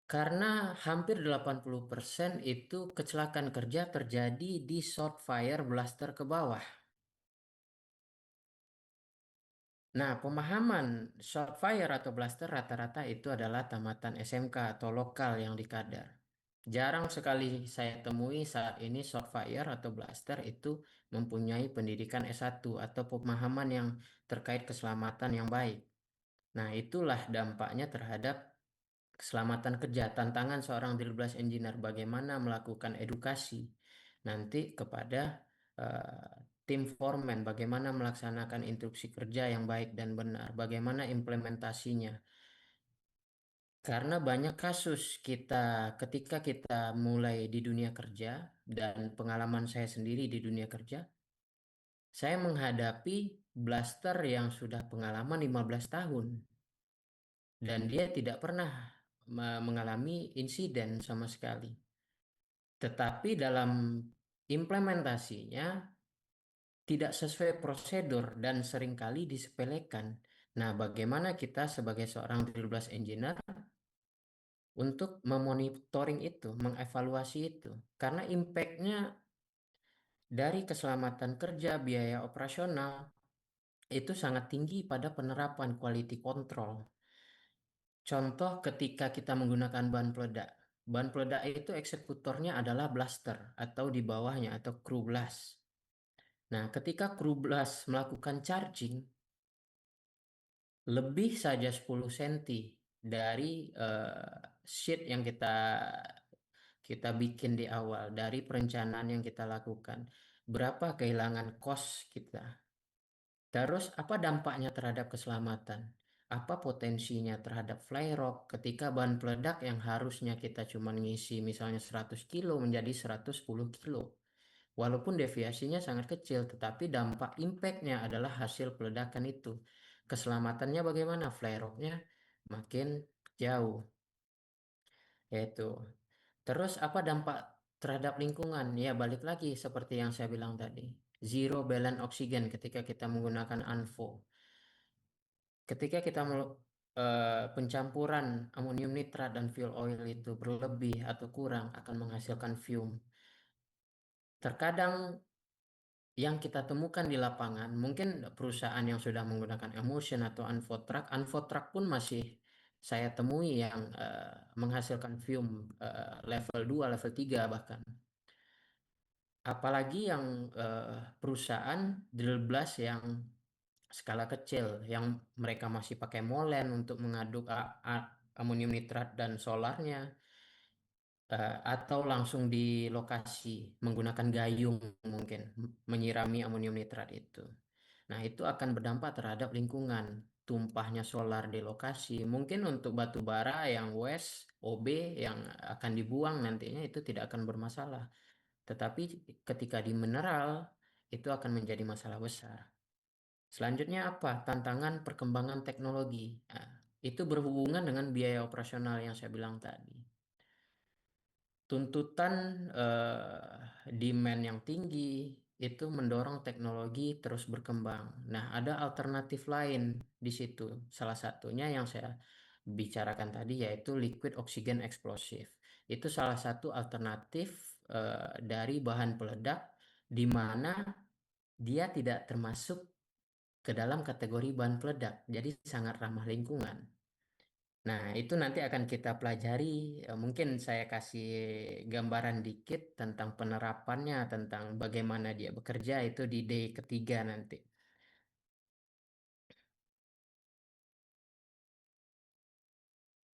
Karena hampir 80% itu kecelakaan kerja terjadi di short fire blaster ke bawah. Nah, pemahaman short fire atau blaster rata-rata itu adalah tamatan SMK atau lokal yang di Kadar. Jarang sekali saya temui saat ini short fire atau blaster itu mempunyai pendidikan S1 atau pemahaman yang terkait keselamatan yang baik. Nah, itulah dampaknya terhadap keselamatan kerja. Tantangan seorang drill blast engineer bagaimana melakukan edukasi nanti kepada tim foreman, bagaimana melaksanakan instruksi kerja yang baik dan benar, bagaimana implementasinya. Karena banyak kasus ketika kita mulai di dunia kerja dan pengalaman saya sendiri di dunia kerja, saya menghadapi blaster yang sudah pengalaman 15 tahun dan dia tidak pernah mengalami insiden sama sekali. Tetapi dalam implementasinya tidak sesuai prosedur dan seringkali disepelekan. Nah, bagaimana kita sebagai seorang drill blast engineer untuk memonitoring itu, mengevaluasi itu? Karena impact-nya dari keselamatan kerja, biaya operasional, itu sangat tinggi pada penerapan quality control. Contoh ketika kita menggunakan bahan peledak. Bahan peledak itu eksekutornya adalah blaster atau di bawahnya atau crew blast. Nah, ketika crew blast melakukan charging, lebih saja 10 cm dari sheet yang kita bikin di awal, dari perencanaan yang kita lakukan. Berapa kehilangan cost kita? Terus apa dampaknya terhadap keselamatan? Apa potensinya terhadap fly rock ketika bahan peledak yang harusnya kita cuma ngisi misalnya 100 kilo menjadi 110 kilo. Walaupun deviasinya sangat kecil, tetapi dampak impactnya adalah hasil peledakan itu. Keselamatannya bagaimana? Fly rocknya makin jauh. Yaitu. Terus apa dampak terhadap lingkungan? Ya balik lagi seperti yang saya bilang tadi. Zero balance oksigen ketika kita menggunakan ANFO. Ketika kita pencampuran amonium nitrat dan fuel oil itu berlebih atau kurang akan menghasilkan fume. Terkadang yang kita temukan di lapangan, mungkin perusahaan yang sudah menggunakan emulsion atau Unfotrak pun masih saya temui yang menghasilkan fume level 2, level 3 bahkan. Apalagi yang perusahaan drill blast yang skala kecil, yang mereka masih pakai molen untuk mengaduk amonium nitrat dan solarnya, atau langsung di lokasi menggunakan gayung mungkin menyirami amonium nitrat itu. Nah, itu akan berdampak terhadap lingkungan. Tumpahnya solar di lokasi, mungkin untuk batu bara yang waste OB yang akan dibuang nantinya itu tidak akan bermasalah. Tetapi ketika di mineral itu akan menjadi masalah besar. Selanjutnya apa? Tantangan perkembangan teknologi. Nah, itu berhubungan dengan biaya operasional yang saya bilang tadi. Tuntutan demand yang tinggi itu mendorong teknologi terus berkembang. Nah, ada alternatif lain di situ. Salah satunya yang saya bicarakan tadi yaitu liquid oxygen explosive. Itu salah satu alternatif dari bahan peledak di mana dia tidak termasuk ke dalam kategori bahan peledak, jadi sangat ramah lingkungan. Nah, itu nanti akan kita pelajari. Mungkin saya kasih gambaran dikit tentang penerapannya, tentang bagaimana dia bekerja itu di day ketiga nanti.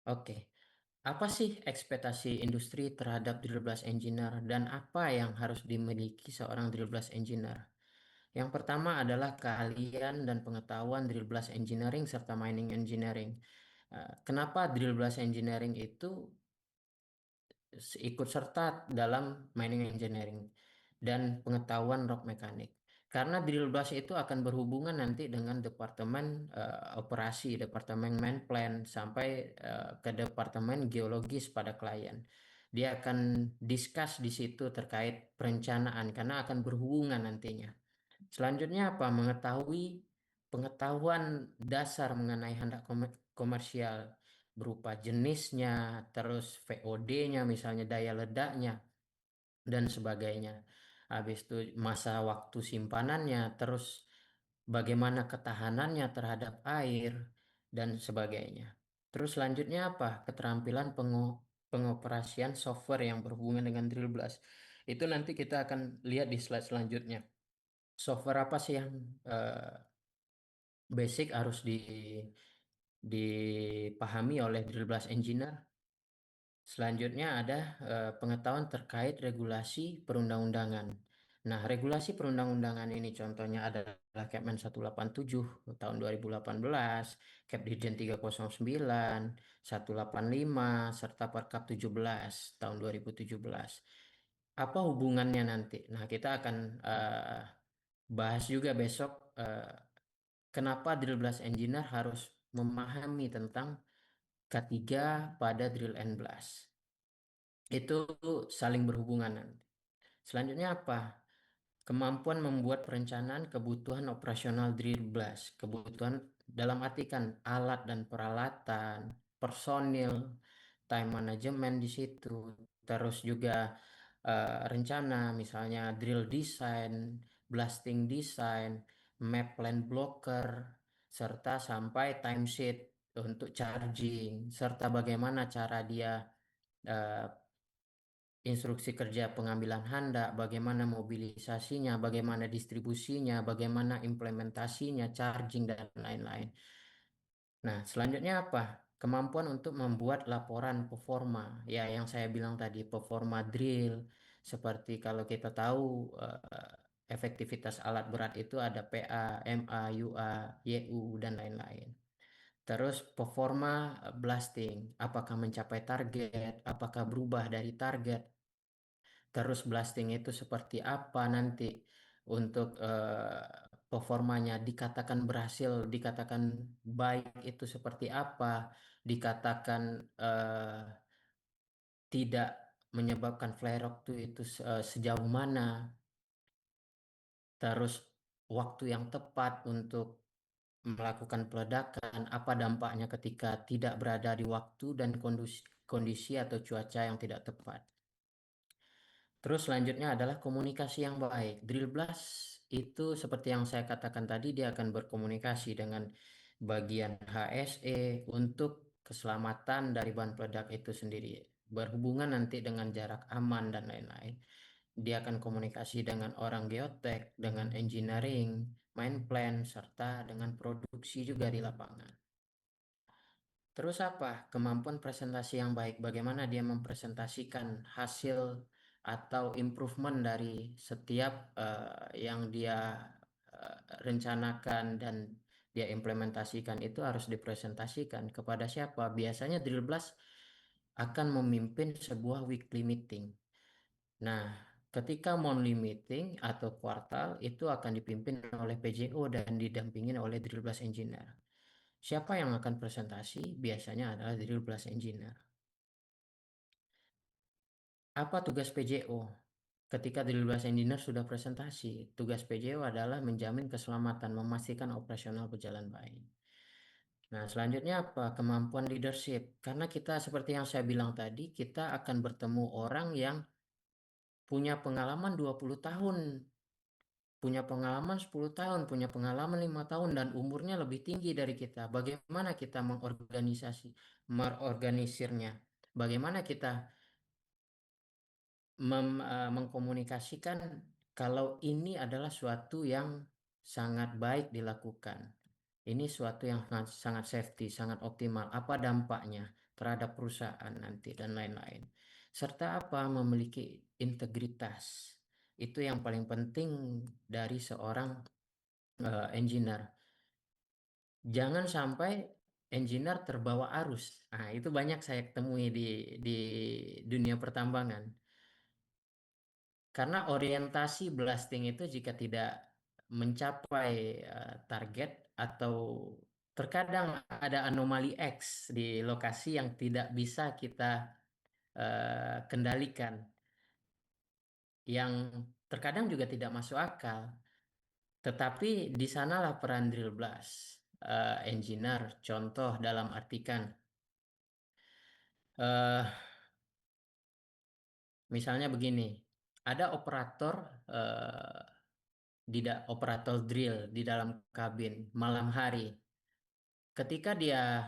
Oke, apa sih ekspektasi industri terhadap drill blast engineer dan apa yang harus dimiliki seorang drill blast engineer? Yang pertama adalah keahlian dan pengetahuan drill blast engineering serta mining engineering. Kenapa drill blast engineering itu ikut serta dalam mining engineering dan pengetahuan rock mekanik? Karena drill blast itu akan berhubungan nanti dengan departemen operasi, departemen main plan, sampai ke departemen geologis pada klien. Dia akan discuss di situ terkait perencanaan karena akan berhubungan nantinya. Selanjutnya apa? Pengetahuan dasar mengenai handak komersial berupa jenisnya, terus VOD-nya, misalnya daya ledaknya, dan sebagainya. Habis itu masa waktu simpanannya, terus bagaimana ketahanannya terhadap air, dan sebagainya. Terus selanjutnya apa? Keterampilan pengoperasian software yang berhubungan dengan drill blast. Itu nanti kita akan lihat di slide selanjutnya. Software apa sih yang basic harus dipahami oleh drill blast engineer? Selanjutnya ada pengetahuan terkait regulasi perundang-undangan. Nah, regulasi perundang-undangan ini contohnya adalah Kepmen 187 tahun 2018, Kepdirjen 309, 185, serta Perkap 17 tahun 2017. Apa hubungannya nanti? Nah, kita akan bahas juga besok kenapa drill blast engineer harus memahami tentang K3 pada drill and blast. Itu saling berhubungan nanti. Selanjutnya apa? Kemampuan membuat perencanaan kebutuhan operasional drill blast. Kebutuhan dalam artikan alat dan peralatan, personil, time management di situ. Terus juga rencana misalnya drill design, blasting design, map plan blocker, serta sampai timesheet untuk charging, serta bagaimana cara dia eh, instruksi kerja pengambilan handak, bagaimana mobilisasinya, bagaimana distribusinya, bagaimana implementasinya, charging, dan lain-lain. Nah, selanjutnya apa? Kemampuan untuk membuat laporan performa. Ya, yang saya bilang tadi, performa drill. Seperti kalau kita tahu efektivitas alat berat itu ada PA, MA, UA, YU, dan lain-lain. Terus performa blasting, apakah mencapai target, apakah berubah dari target. Terus blasting itu seperti apa nanti untuk performanya, dikatakan berhasil, dikatakan baik itu seperti apa, dikatakan tidak menyebabkan flare up itu sejauh mana, terus waktu yang tepat untuk melakukan peledakan, apa dampaknya ketika tidak berada di waktu dan kondisi atau cuaca yang tidak tepat. Terus selanjutnya adalah komunikasi yang baik. Drill blast itu seperti yang saya katakan tadi, dia akan berkomunikasi dengan bagian HSE untuk keselamatan dari bahan peledak itu sendiri. Berhubungan nanti dengan jarak aman dan lain-lain. Dia akan komunikasi dengan orang geotek, dengan engineering, main plan, serta dengan produksi juga di lapangan. Terus apa? Kemampuan presentasi yang baik. Bagaimana dia mempresentasikan hasil atau improvement dari setiap yang dia rencanakan dan dia implementasikan itu harus dipresentasikan kepada siapa? Biasanya drill blast akan memimpin sebuah weekly meeting. Nah, ketika monthly meeting atau kuartal itu akan dipimpin oleh PJO dan didampingin oleh drill blast engineer. Siapa yang akan presentasi? Biasanya adalah drill blast engineer. Apa tugas PJO? Ketika drill blast engineer sudah presentasi, tugas PJO adalah menjamin keselamatan, memastikan operasional berjalan baik. Nah, selanjutnya apa? Kemampuan leadership. Karena kita seperti yang saya bilang tadi, kita akan bertemu orang yang punya pengalaman 20 tahun, punya pengalaman 10 tahun, punya pengalaman 5 tahun, dan umurnya lebih tinggi dari kita. Bagaimana kita mengorganisirnya? Bagaimana kita mengkomunikasikan kalau ini adalah suatu yang sangat baik dilakukan. Ini suatu yang sangat safety, sangat optimal. Apa dampaknya terhadap perusahaan nanti dan lain-lain. Serta apa? Memiliki integritas. Itu yang paling penting dari seorang engineer. Jangan sampai engineer terbawa arus. Nah, itu banyak saya temui di dunia pertambangan. Karena orientasi blasting itu jika tidak mencapai target atau terkadang ada anomali X di lokasi yang tidak bisa kita kendalikan, yang terkadang juga tidak masuk akal. Tetapi di sanalah peran drill blast engineer. Contoh dalam artikan, eh, misalnya begini, ada operator operator drill di dalam kabin malam hari. Ketika dia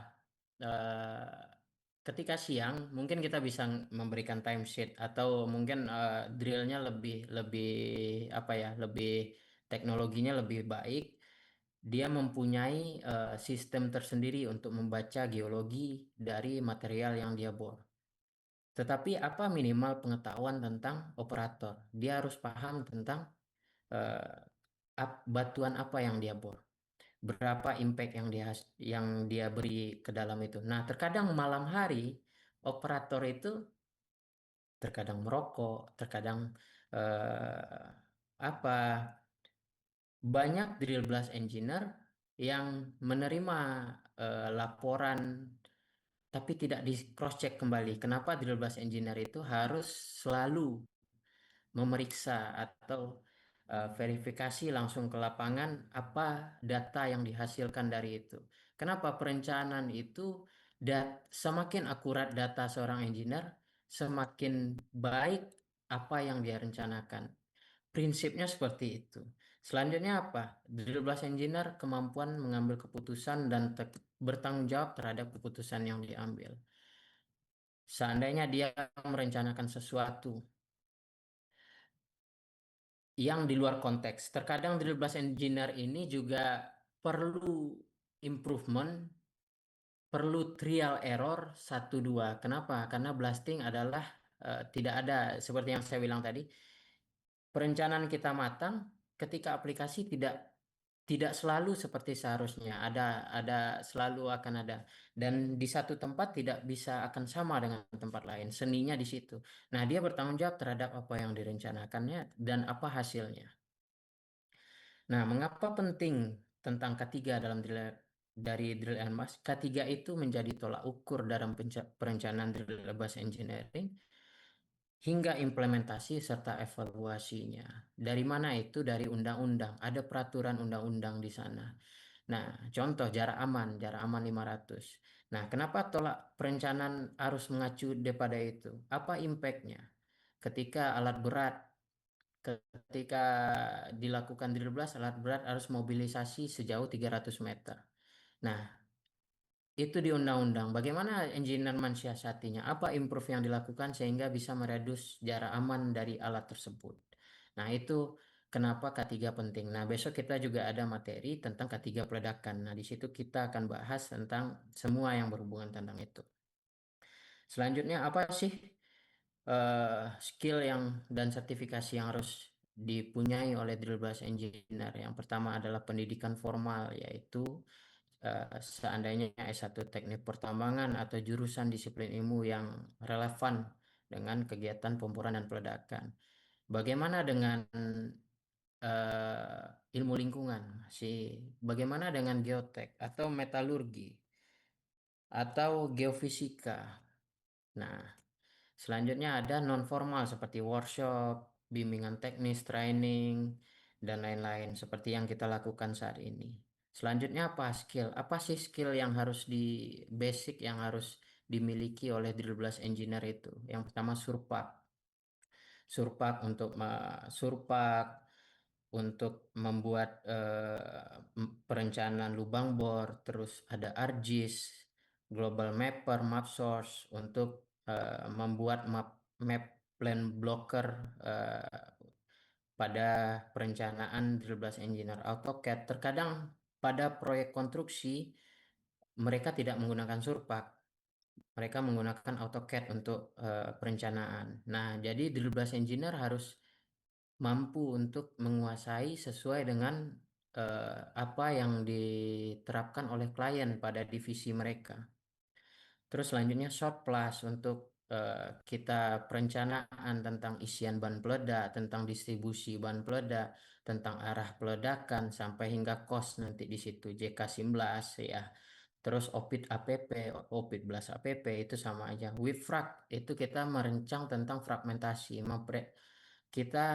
ketika siang mungkin kita bisa memberikan timesheet atau mungkin drillnya lebih lebih apa ya, lebih teknologinya lebih baik. Dia mempunyai sistem tersendiri untuk membaca geologi dari material yang dia bor. Tetapi apa minimal pengetahuan tentang operator? Dia harus paham tentang batuan apa yang dia bor, berapa impact yang dia beri ke dalam itu. Nah, terkadang malam hari operator itu terkadang merokok, terkadang eh, apa banyak drill blast engineer yang menerima laporan tapi tidak di cross check kembali. Kenapa drill blast engineer itu harus selalu memeriksa atau verifikasi langsung ke lapangan apa data yang dihasilkan dari itu. Kenapa perencanaan itu semakin akurat data seorang engineer, semakin baik apa yang dia rencanakan. Prinsipnya seperti itu. Selanjutnya apa? Drill blast engineer kemampuan mengambil keputusan dan bertanggung jawab terhadap keputusan yang diambil. Seandainya dia merencanakan sesuatu yang di luar konteks. Terkadang drill blast engineer ini juga perlu improvement, perlu trial error 1-2. Kenapa? Karena blasting adalah tidak ada seperti yang saya bilang tadi. Perencanaan kita matang, ketika aplikasi tidak selalu seperti seharusnya. Ada selalu akan ada, dan di satu tempat tidak bisa akan sama dengan tempat lain. Seninya di situ. Nah, dia bertanggung jawab terhadap apa yang direncanakannya dan apa hasilnya. Nah, mengapa penting tentang K3 dalam dari drill and blast? K3 itu menjadi tolak ukur dalam perencanaan drill and blast engineering hingga implementasi serta evaluasinya. Dari mana itu? Dari undang-undang. Ada peraturan undang-undang di sana. Nah, contoh jarak aman 500. Nah, kenapa tolak perencanaan harus mengacu daripada itu? Apa impactnya? Ketika alat berat, ketika dilakukan drill blast, alat berat harus mobilisasi sejauh 300 meter. Nah, itu di undang-undang. Bagaimana engineer mensiasatinya? Apa improve yang dilakukan sehingga bisa meredus jarak aman dari alat tersebut? Nah, itu kenapa K3 penting. Nah, besok kita juga ada materi tentang K3 peledakan. Nah, di situ kita akan bahas tentang semua yang berhubungan tentang itu. Selanjutnya, apa sih skill dan sertifikasi yang harus dipunyai oleh drill blast engineer? Yang pertama adalah pendidikan formal, yaitu seandainya S1 teknik pertambangan atau jurusan disiplin ilmu yang relevan dengan kegiatan pemboran dan peledakan. Bagaimana dengan ilmu lingkungan? Bagaimana dengan geotek atau metalurgi atau geofisika? Nah, selanjutnya ada non formal seperti workshop, bimbingan teknis, training, dan lain-lain seperti yang kita lakukan saat ini. Selanjutnya apa skill? Apa sih skill yang harus basic yang harus dimiliki oleh drill blast engineer itu? Yang pertama surpak. Surpak untuk membuat perencanaan lubang bor, terus ada ArcGIS, Global Mapper, Map Source untuk membuat map plan blocker pada perencanaan drill blast engineer. AutoCAD terkadang pada proyek konstruksi mereka tidak menggunakan surpak, mereka menggunakan AutoCAD untuk perencanaan. Nah, jadi drill blast engineer harus mampu untuk menguasai sesuai dengan apa yang diterapkan oleh klien pada divisi mereka. Terus selanjutnya short plus untuk kita perencanaan tentang isian bahan peledak, tentang distribusi bahan peledak, tentang arah peledakan sampai hingga kos nanti di situ JK19 ya. Terus OPID APP, OPID belas APP itu sama aja. WIFRAG itu kita merencang tentang fragmentasi, kita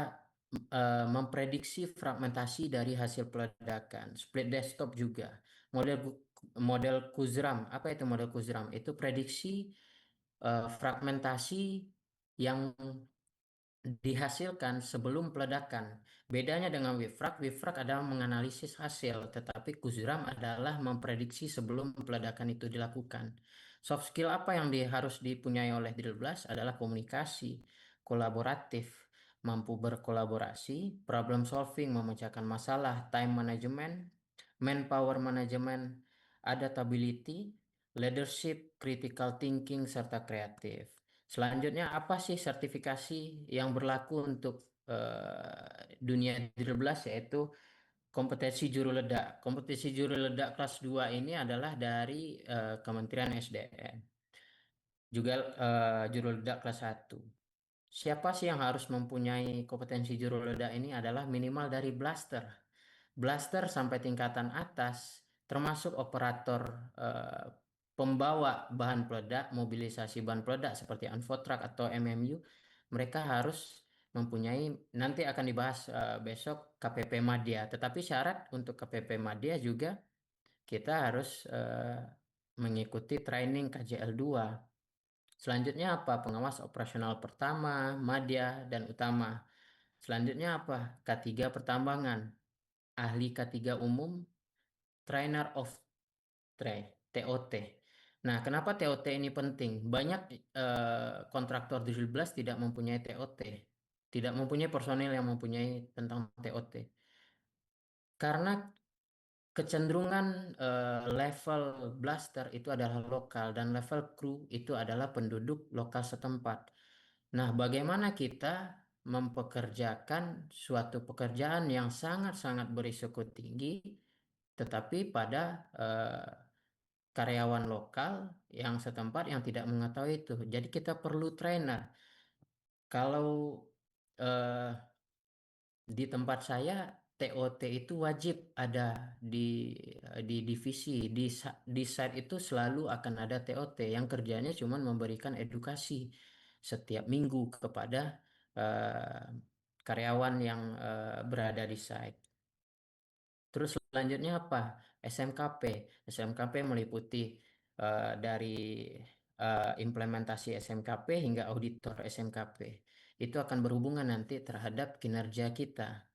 memprediksi fragmentasi dari hasil peledakan. Split desktop juga. Model Kuzram, apa itu model Kuzram? Itu prediksi fragmentasi yang dihasilkan sebelum peledakan. Bedanya dengan WIFRAG adalah menganalisis hasil, tetapi Kuzram adalah memprediksi sebelum peledakan itu dilakukan. Soft skill apa yang harus dipunyai oleh Drill Blast adalah komunikasi, kolaboratif, mampu berkolaborasi, problem solving, memecahkan masalah, time management, manpower management, adaptability, leadership, critical thinking, serta kreatif. Selanjutnya, apa sih sertifikasi yang berlaku untuk dunia Drill Blast, yaitu kompetensi juru ledak. Kompetensi juru ledak kelas 2 ini adalah dari Kementerian SDM. Juga juru ledak kelas 1. Siapa sih yang harus mempunyai kompetensi juru ledak ini adalah minimal dari blaster. Blaster sampai tingkatan atas, termasuk operator pembawa bahan peledak, mobilisasi bahan peledak seperti Unfotrak atau MMU, mereka harus mempunyai, nanti akan dibahas besok, KPP Madya. Tetapi syarat untuk KPP Madya juga kita harus mengikuti training KJL 2. Selanjutnya apa? Pengawas operasional pertama, Madya, dan utama. Selanjutnya apa? K3 pertambangan, ahli K3 umum, trainer of trade, TOT. Nah, kenapa TOT ini penting? Banyak kontraktor Drill Blast tidak mempunyai TOT, tidak mempunyai personil yang mempunyai tentang TOT. Karena kecenderungan level blaster itu adalah lokal dan level kru itu adalah penduduk lokal setempat. Nah, bagaimana kita mempekerjakan suatu pekerjaan yang sangat-sangat berisiko tinggi, tetapi pada karyawan lokal yang setempat yang tidak mengetahui itu. Jadi kita perlu trainer. Kalau di tempat saya TOT itu wajib ada di divisi, di site itu selalu akan ada TOT yang kerjanya cuma memberikan edukasi setiap minggu kepada karyawan yang berada di site. Terus selanjutnya apa? SMKP. SMKP meliputi dari implementasi SMKP hingga auditor SMKP. Itu akan berhubungan nanti terhadap kinerja kita.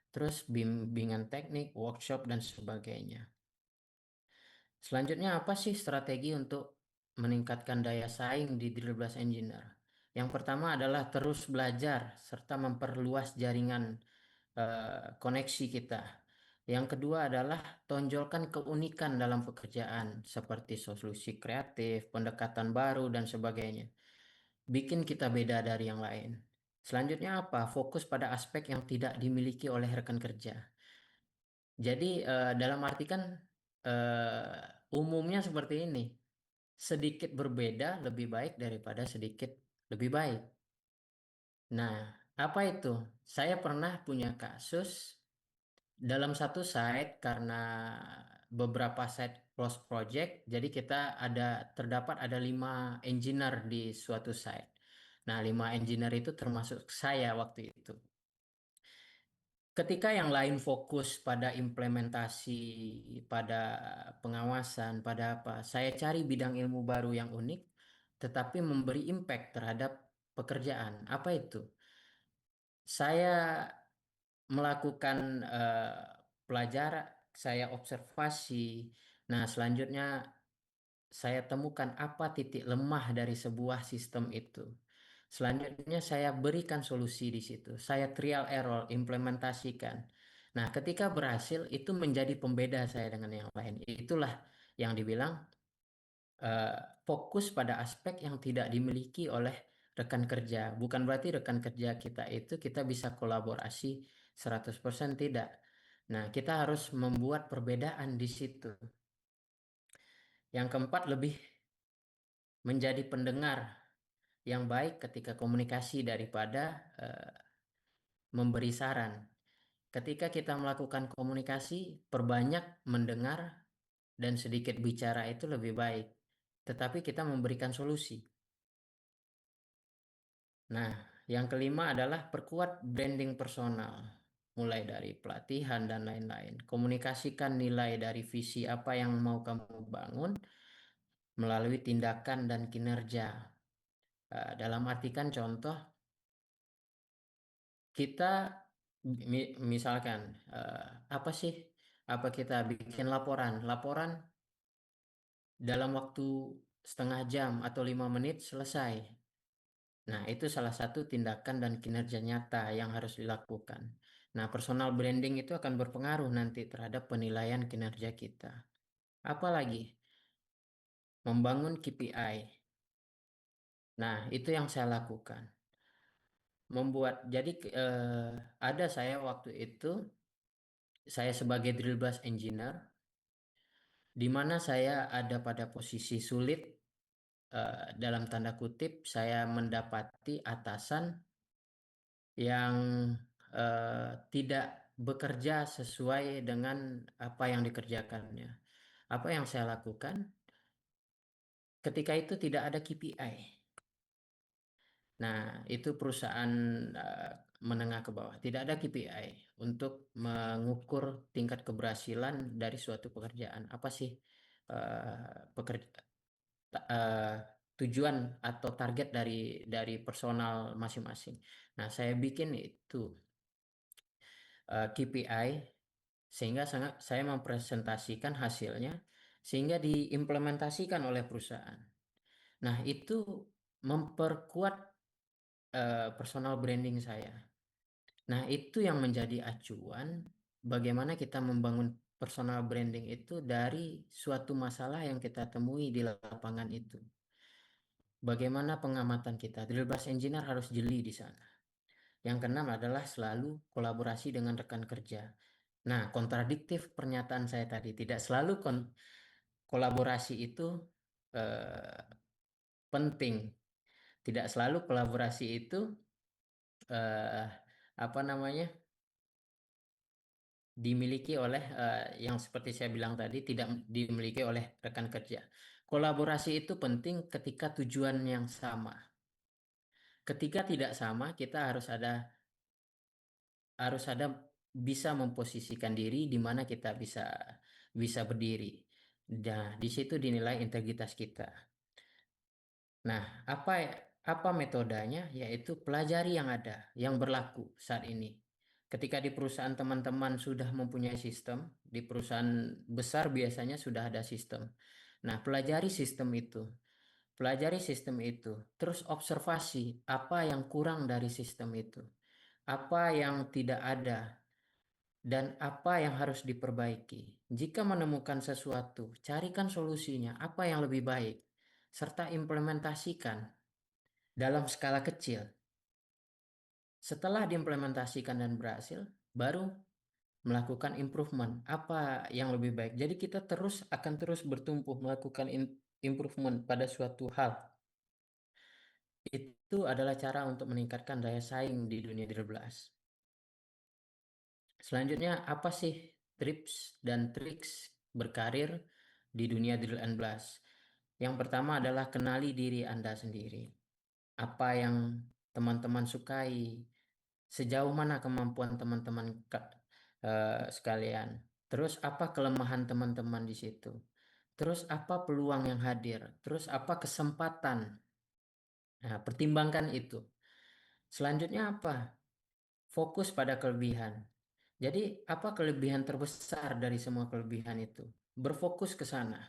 Terus bimbingan teknik, workshop, dan sebagainya. Selanjutnya apa sih strategi untuk meningkatkan daya saing di Drill Blast Engineer? Yang pertama adalah terus belajar serta memperluas jaringan koneksi kita. Yang kedua adalah tonjolkan keunikan dalam pekerjaan seperti solusi kreatif, pendekatan baru, dan sebagainya. Bikin kita beda dari yang lain. Selanjutnya apa? Fokus pada aspek yang tidak dimiliki oleh rekan kerja. Jadi dalam arti kan umumnya seperti ini. Sedikit berbeda lebih baik daripada sedikit lebih baik. Nah, apa itu? Saya pernah punya kasus dalam satu site karena beberapa site close project, jadi kita terdapat ada 5 engineer di suatu site. Nah, 5 engineer itu termasuk saya waktu itu. Ketika yang lain fokus pada implementasi, pada pengawasan, pada apa, saya cari bidang ilmu baru yang unik, tetapi memberi impact terhadap pekerjaan. Apa itu? Saya melakukan pelajaran, saya observasi. Nah, selanjutnya saya temukan apa titik lemah dari sebuah sistem itu. Selanjutnya saya berikan solusi di situ. Saya trial error, implementasikan. Nah, ketika berhasil itu menjadi pembeda saya dengan yang lain. Itulah yang dibilang fokus pada aspek yang tidak dimiliki oleh rekan kerja. Bukan berarti rekan kerja kita itu kita bisa kolaborasi 100% tidak. Nah, kita harus membuat perbedaan di situ. Yang keempat, lebih menjadi pendengar. yang baik ketika komunikasi daripada memberi saran. Ketika kita melakukan komunikasi, perbanyak mendengar dan sedikit bicara itu lebih baik. Tetapi kita memberikan solusi. Nah, yang kelima adalah perkuat branding personal, mulai dari pelatihan dan lain-lain. Komunikasikan nilai dari visi apa yang mau kamu bangun melalui tindakan dan kinerja. Dalam artikan contoh, kita misalkan apa sih? Apa kita bikin laporan dalam waktu setengah jam atau 5 menit selesai. Nah, itu salah satu tindakan dan kinerja nyata yang harus dilakukan. Nah, personal branding itu akan berpengaruh nanti terhadap penilaian kinerja kita. Apalagi membangun KPI. Nah, itu yang saya lakukan. Jadi ada saya waktu itu, saya sebagai drill blast engineer, di mana saya ada pada posisi sulit, dalam tanda kutip, saya mendapati atasan yang tidak bekerja sesuai dengan apa yang dikerjakannya. Apa yang saya lakukan? Ketika itu tidak ada KPI. Nah, itu perusahaan menengah ke bawah. Tidak ada KPI untuk mengukur tingkat keberhasilan dari suatu pekerjaan. Apa sih tujuan atau target dari personal masing-masing. Nah, saya bikin itu KPI sehingga saya mempresentasikan hasilnya sehingga diimplementasikan oleh perusahaan. Nah, itu memperkuat personal branding saya. Nah, itu yang menjadi acuan bagaimana kita membangun personal branding itu dari suatu masalah yang kita temui di lapangan itu. Bagaimana pengamatan kita? Drill blast engineer harus jeli di sana. Yang keenam adalah selalu kolaborasi dengan rekan kerja. Nah, kontradiktif pernyataan saya tadi, tidak selalu kolaborasi itu penting. Tidak selalu kolaborasi itu apa namanya? Dimiliki oleh yang seperti saya bilang tadi, tidak dimiliki oleh rekan kerja. Kolaborasi itu penting ketika tujuan yang sama. Ketika tidak sama, kita harus ada bisa memposisikan diri di mana kita bisa berdiri. Nah, di situ dinilai integritas kita. Nah, apa metodenya? Yaitu pelajari yang ada, yang berlaku saat ini. Ketika di perusahaan teman-teman sudah mempunyai sistem, di perusahaan besar biasanya sudah ada sistem. Nah, pelajari sistem itu. Pelajari sistem itu, terus observasi apa yang kurang dari sistem itu. Apa yang tidak ada dan apa yang harus diperbaiki. Jika menemukan sesuatu, carikan solusinya, apa yang lebih baik, serta implementasikan dalam skala kecil. Setelah diimplementasikan dan berhasil, baru melakukan improvement, apa yang lebih baik. Jadi kita akan terus bertumbuh melakukan improvement pada suatu hal. Itu adalah cara untuk meningkatkan daya saing di dunia drill blast. Selanjutnya, apa sih tips dan triks berkarir di dunia drill and blast? Yang pertama adalah kenali diri Anda sendiri. Apa yang teman-teman sukai, sejauh mana kemampuan teman-teman sekalian. Terus apa kelemahan teman-teman di situ? Terus apa peluang yang hadir? Terus apa kesempatan? Nah, pertimbangkan itu. Selanjutnya apa? Fokus pada kelebihan. Jadi, apa kelebihan terbesar dari semua kelebihan itu? Berfokus ke sana.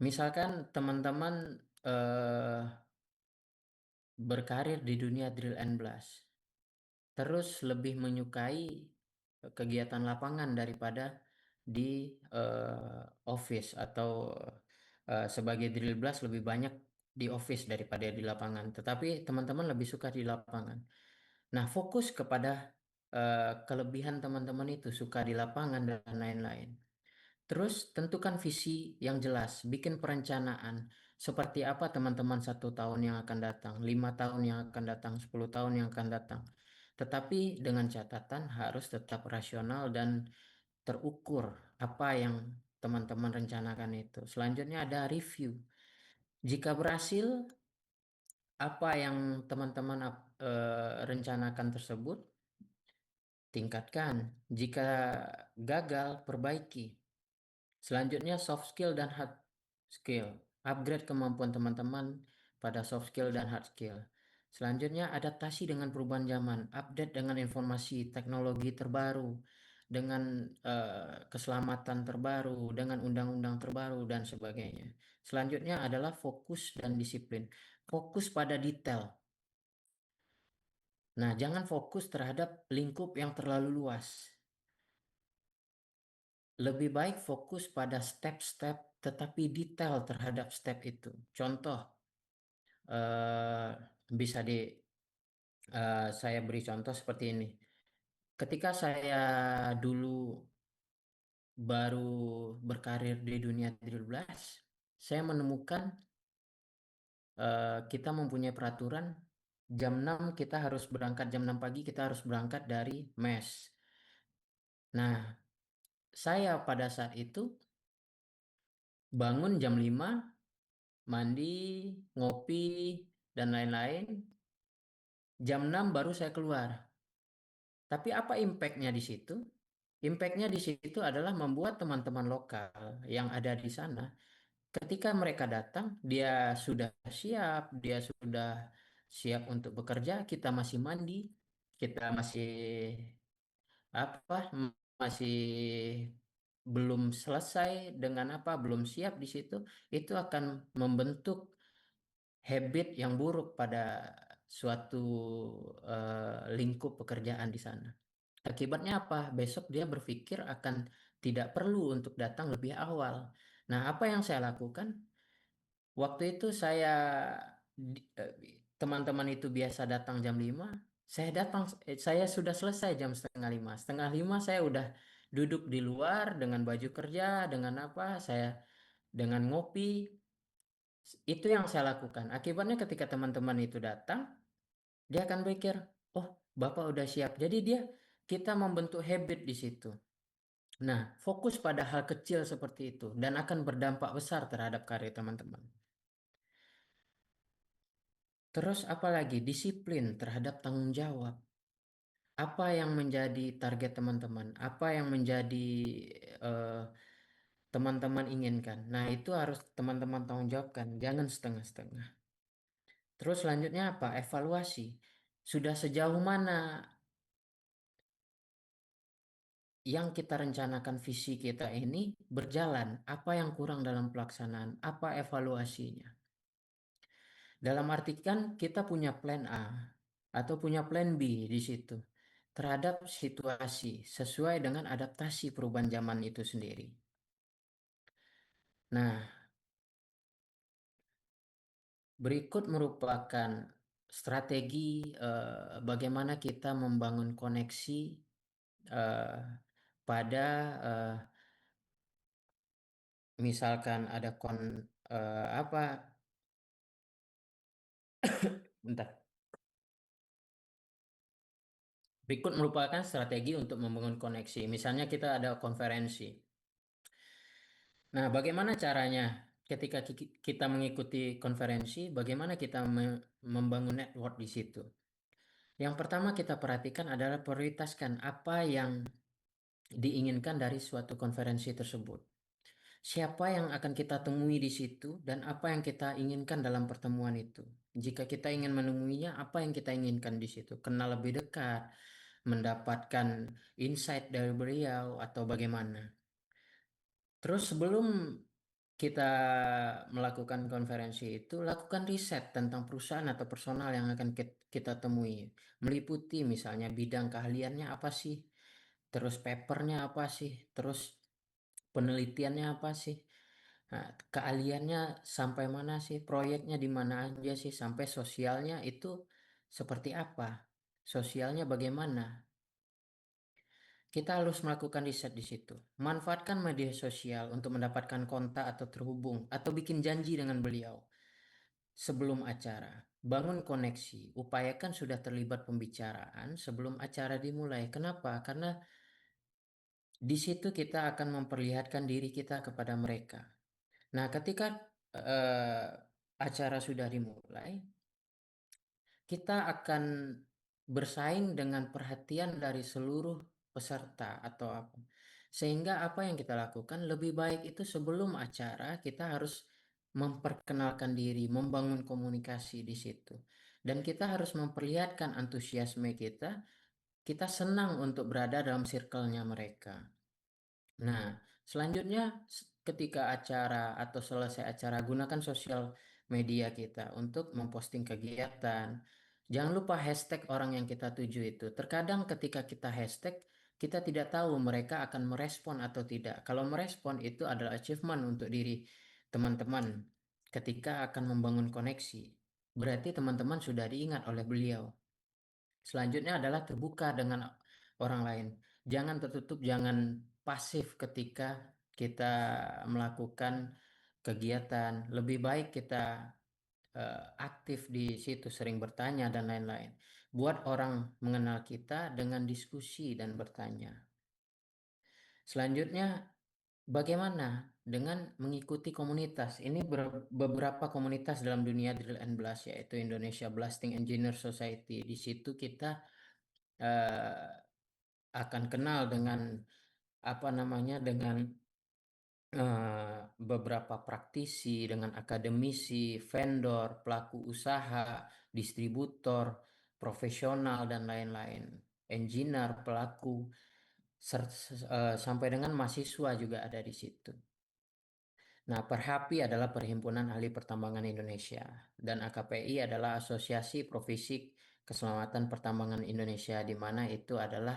Misalkan teman-teman berkarir di dunia drill and blast, terus lebih menyukai kegiatan lapangan daripada di office, atau sebagai drill blast lebih banyak di office daripada di lapangan. Tetapi teman-teman lebih suka di lapangan. Nah, fokus kepada kelebihan teman-teman itu, suka di lapangan dan lain-lain. Terus tentukan visi yang jelas, bikin perencanaan seperti apa teman-teman 1 tahun yang akan datang, 5 tahun yang akan datang, 10 tahun yang akan datang. Tetapi dengan catatan harus tetap rasional dan terukur apa yang teman-teman rencanakan itu. Selanjutnya ada review. Jika berhasil, apa yang teman-teman rencanakan tersebut, tingkatkan. Jika gagal, perbaiki. Selanjutnya soft skill dan hard skill. Upgrade kemampuan teman-teman pada soft skill dan hard skill. Selanjutnya adaptasi dengan perubahan zaman, update dengan informasi teknologi terbaru, dengan keselamatan terbaru, dengan undang-undang terbaru dan sebagainya. Selanjutnya adalah fokus dan disiplin. Fokus pada detail. Nah, jangan fokus terhadap lingkup yang terlalu luas. Lebih baik fokus pada step-step tetapi detail terhadap step itu. Contoh, bisa saya beri contoh seperti ini. Ketika saya dulu baru berkarir di dunia 13, saya menemukan kita mempunyai peraturan jam 6 kita harus berangkat, jam 6 pagi kita harus berangkat dari mes. Nah, saya pada saat itu bangun jam 5, mandi, ngopi, dan lain-lain. Jam 6 baru saya keluar. Tapi apa impactnya di situ? Impactnya di situ adalah membuat teman-teman lokal yang ada di sana, ketika mereka datang, dia sudah siap untuk bekerja, kita masih mandi, kita masih apa, masih belum selesai dengan apa, belum siap di situ, itu akan membentuk habit yang buruk pada suatu lingkup pekerjaan di sana. Akibatnya apa? Besok dia berpikir akan tidak perlu untuk datang lebih awal. Nah, apa yang saya lakukan? Waktu itu teman-teman itu biasa datang jam 5, saya sudah selesai jam setengah 5. Setengah 5 saya udah duduk di luar dengan baju kerja, dengan apa, saya dengan ngopi. Itu yang saya lakukan. Akibatnya ketika teman-teman itu datang, dia akan pikir, oh, Bapak udah siap. Jadi kita membentuk habit di situ. Nah, fokus pada hal kecil seperti itu dan akan berdampak besar terhadap karir teman-teman. Terus apalagi disiplin terhadap tanggung jawab. Apa yang menjadi target teman-teman? Apa yang menjadi eh, teman-teman inginkan? Nah, itu harus teman-teman tanggung jawabkan, jangan setengah-setengah. Terus selanjutnya apa? Evaluasi. Sudah sejauh mana yang kita rencanakan visi kita ini berjalan? Apa yang kurang dalam pelaksanaan? Apa evaluasinya? Dalam arti kan kita punya plan A atau punya plan B di situ terhadap situasi sesuai dengan adaptasi perubahan zaman itu sendiri. Nah, berikut merupakan strategi bagaimana kita membangun koneksi eh, pada misalkan ada apa, bentar. Berikut merupakan strategi untuk membangun koneksi. Misalnya kita ada konferensi. Nah, bagaimana caranya ketika kita mengikuti konferensi, bagaimana kita membangun network di situ? Yang pertama kita perhatikan adalah prioritaskan apa yang diinginkan dari suatu konferensi tersebut. Siapa yang akan kita temui di situ dan apa yang kita inginkan dalam pertemuan itu. Jika kita ingin menemuinya, apa yang kita inginkan di situ? Kenal lebih dekat, mendapatkan insight dari beliau atau bagaimana. Terus sebelum kita melakukan konferensi itu, lakukan riset tentang perusahaan atau personal yang akan kita temui. Meliputi misalnya bidang keahliannya apa sih, terus papernya apa sih, terus penelitiannya apa sih, nah, keahliannya sampai mana sih, proyeknya di mana aja sih, sampai sosialnya itu seperti apa, sosialnya bagaimana. kita harus melakukan riset di situ. Manfaatkan media sosial untuk mendapatkan kontak atau terhubung atau bikin janji dengan beliau sebelum acara. Bangun koneksi, upayakan sudah terlibat pembicaraan sebelum acara dimulai. Kenapa? Karena di situ kita akan memperlihatkan diri kita kepada mereka. Nah, ketika acara sudah dimulai, kita akan bersaing dengan perhatian dari seluruh peserta atau apa. Sehingga apa yang kita lakukan lebih baik itu sebelum acara kita harus memperkenalkan diri, membangun komunikasi di situ. Dan kita harus memperlihatkan antusiasme kita senang untuk berada dalam circle-nya mereka. Nah, selanjutnya ketika acara atau selesai acara, gunakan sosial media kita untuk memposting kegiatan. Jangan lupa hashtag orang yang kita tuju itu. Terkadang ketika kita hashtag, kita tidak tahu mereka akan merespon atau tidak. Kalau merespon itu adalah achievement untuk diri teman-teman ketika akan membangun koneksi. Berarti teman-teman sudah diingat oleh beliau. Selanjutnya adalah terbuka dengan orang lain. Jangan tertutup, jangan pasif ketika kita melakukan kegiatan. Lebih baik kita aktif di situ, sering bertanya dan lain-lain. Buat orang mengenal kita dengan diskusi dan bertanya. Selanjutnya, bagaimana dengan mengikuti komunitas? Ini beberapa komunitas dalam dunia drill and blast, yaitu Indonesia Blasting Engineer Society. Di situ kita akan kenal dengan apa namanya, dengan beberapa praktisi, dengan akademisi, vendor, pelaku usaha, distributor, profesional dan lain-lain, engineer, pelaku, sampai dengan mahasiswa juga ada di situ. Nah, Perhapi adalah Perhimpunan Ahli Pertambangan Indonesia dan AKPI adalah Asosiasi Profesi Keselamatan Pertambangan Indonesia, di mana itu adalah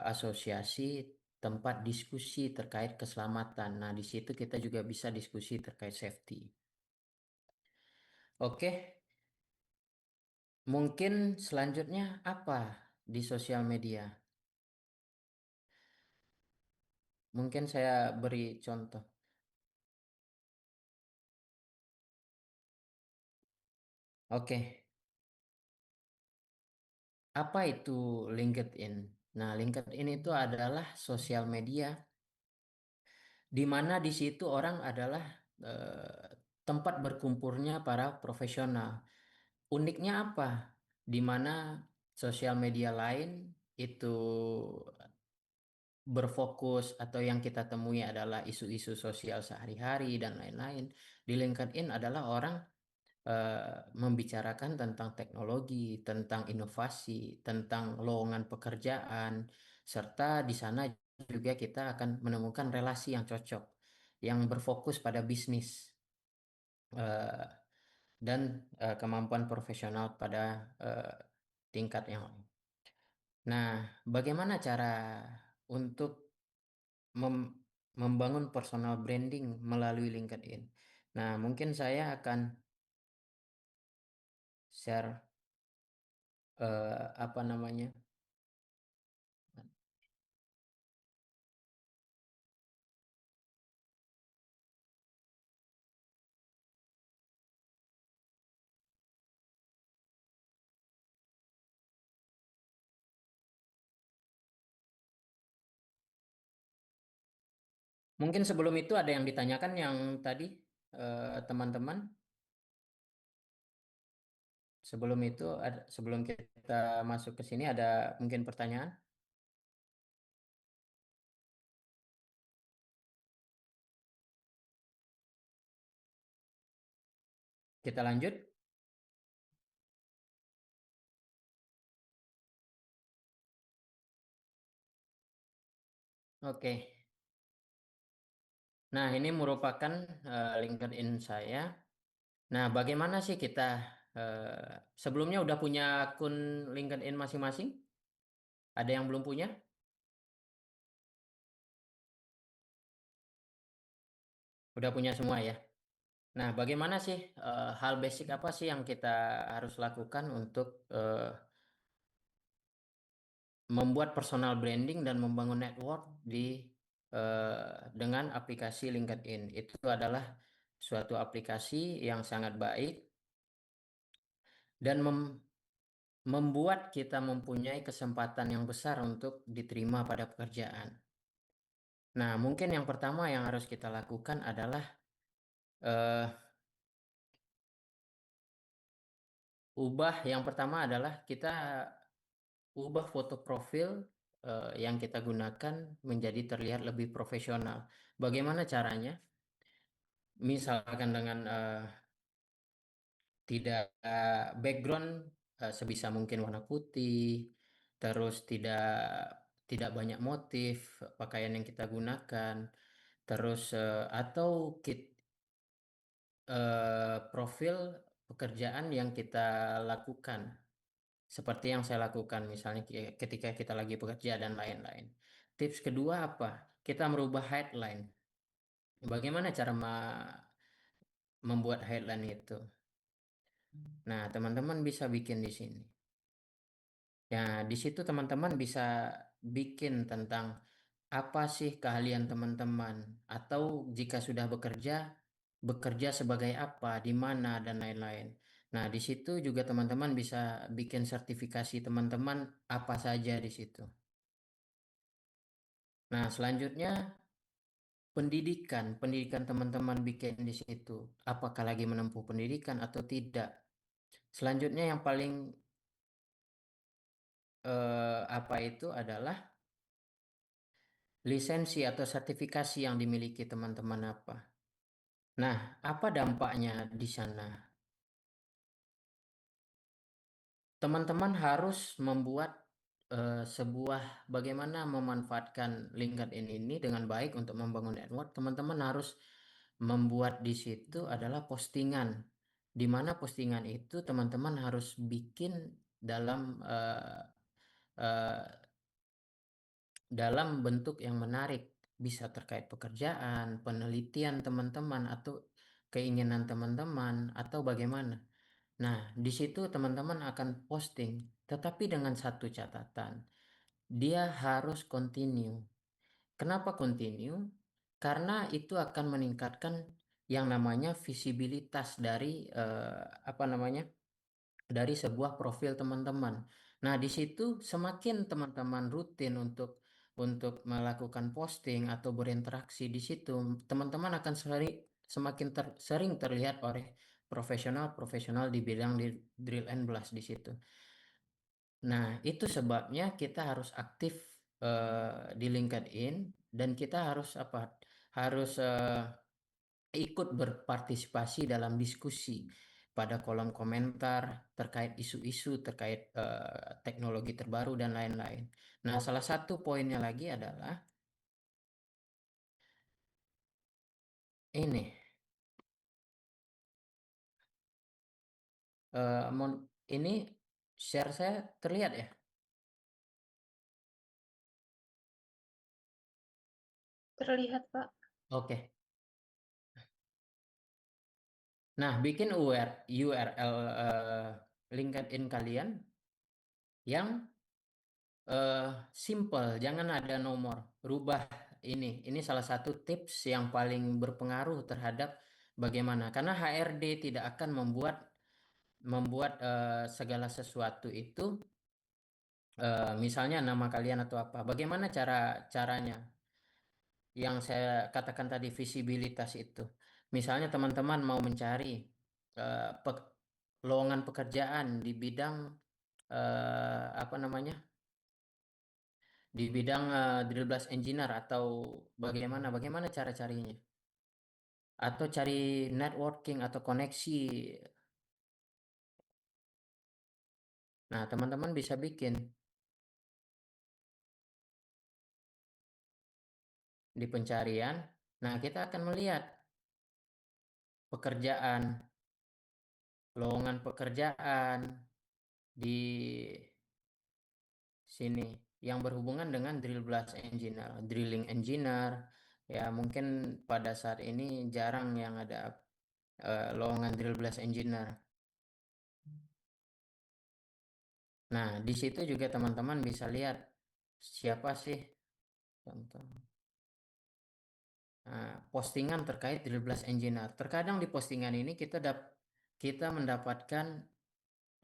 asosiasi tempat diskusi terkait keselamatan. Nah, di situ kita juga bisa diskusi terkait safety. Oke, mungkin selanjutnya apa di sosial media? Mungkin saya beri contoh. Oke, apa itu LinkedIn? Nah, LinkedIn itu adalah sosial media di mana di situ orang adalah tempat berkumpulnya para profesional. Uniknya apa? Di mana sosial media lain itu berfokus atau yang kita temui adalah isu-isu sosial sehari-hari dan lain-lain. Di LinkedIn adalah orang membicarakan tentang teknologi, tentang inovasi, tentang lowongan pekerjaan, serta di sana juga kita akan menemukan relasi yang cocok, yang berfokus pada bisnis eh, dan kemampuan profesional pada tingkat yang lain. Nah, bagaimana cara untuk membangun personal branding melalui LinkedIn? Nah, mungkin saya akan share apa namanya? Mungkin sebelum itu ada yang ditanyakan yang tadi teman-teman. Sebelum itu sebelum kita masuk ke sini ada mungkin pertanyaan? Kita lanjut. Oke. Nah, ini merupakan LinkedIn saya. Nah, bagaimana sih kita sebelumnya udah punya akun LinkedIn masing-masing? Ada yang belum punya? Udah punya semua ya. Nah, bagaimana sih hal basic apa sih yang kita harus lakukan untuk membuat personal branding dan membangun network dengan aplikasi LinkedIn. Itu adalah suatu aplikasi yang sangat baik dan membuat kita mempunyai kesempatan yang besar untuk diterima pada pekerjaan. Nah, mungkin yang pertama yang harus kita lakukan adalah yang pertama adalah kita ubah foto profil yang kita gunakan menjadi terlihat lebih profesional. Bagaimana caranya? Misalkan dengan tidak background sebisa mungkin warna putih, terus tidak banyak motif pakaian yang kita gunakan, terus atau profil pekerjaan yang kita lakukan, seperti yang saya lakukan misalnya ketika kita lagi bekerja dan lain-lain. Tips kedua apa? Kita merubah headline. Bagaimana cara membuat headline itu? Nah, teman-teman bisa bikin di sini. Ya, di situ teman-teman bisa bikin tentang apa sih keahlian teman-teman, atau jika sudah bekerja sebagai apa, di mana, dan lain-lain. Nah, di situ juga teman-teman bisa bikin sertifikasi teman-teman apa saja di situ. Nah, selanjutnya pendidikan teman-teman bikin di situ. Apakah lagi menempuh pendidikan atau tidak? Selanjutnya yang paling apa itu adalah lisensi atau sertifikasi yang dimiliki teman-teman apa. Nah, apa dampaknya di sana? Teman-teman harus membuat sebuah bagaimana memanfaatkan LinkedIn ini dengan baik untuk membangun network. Teman-teman harus membuat di situ adalah postingan, di mana postingan itu teman-teman harus bikin dalam bentuk yang menarik, bisa terkait pekerjaan, penelitian teman-teman, atau keinginan teman-teman, atau bagaimana. Nah, di situ teman-teman akan posting, tetapi dengan satu catatan, dia harus continue. Kenapa continue? Karena itu akan meningkatkan yang namanya visibilitas dari dari sebuah profil teman-teman. Nah, di situ semakin teman-teman rutin untuk melakukan posting atau berinteraksi di situ, teman-teman akan sering terlihat oleh profesional di bidang drill and blast di situ. Nah, itu sebabnya kita harus aktif di LinkedIn, dan kita harus Harus ikut berpartisipasi dalam diskusi pada kolom komentar terkait isu-isu terkait teknologi terbaru dan lain-lain. Nah, salah satu poinnya lagi adalah ini. Ini share saya terlihat ya? Terlihat, Pak. Oke. Nah, bikin URL LinkedIn kalian yang simple, jangan ada nomor. Rubah ini salah satu tips yang paling berpengaruh terhadap bagaimana, karena HRD tidak akan membuat segala sesuatu itu misalnya nama kalian atau apa. Bagaimana caranya? Yang saya katakan tadi, visibilitas itu. Misalnya teman-teman mau mencari lowongan pekerjaan di bidang apa namanya? Di bidang drill blast engineer, atau bagaimana cara carinya, atau cari networking atau koneksi. Nah, teman-teman bisa bikin di pencarian. Nah, kita akan melihat lowongan pekerjaan di sini yang berhubungan dengan drill blast engineer, drilling engineer. Ya, mungkin pada saat ini jarang yang ada lowongan drill blast engineer. Nah, di situ juga teman-teman bisa lihat siapa sih contoh postingan terkait drill blast engineer. Terkadang di postingan ini kita mendapatkan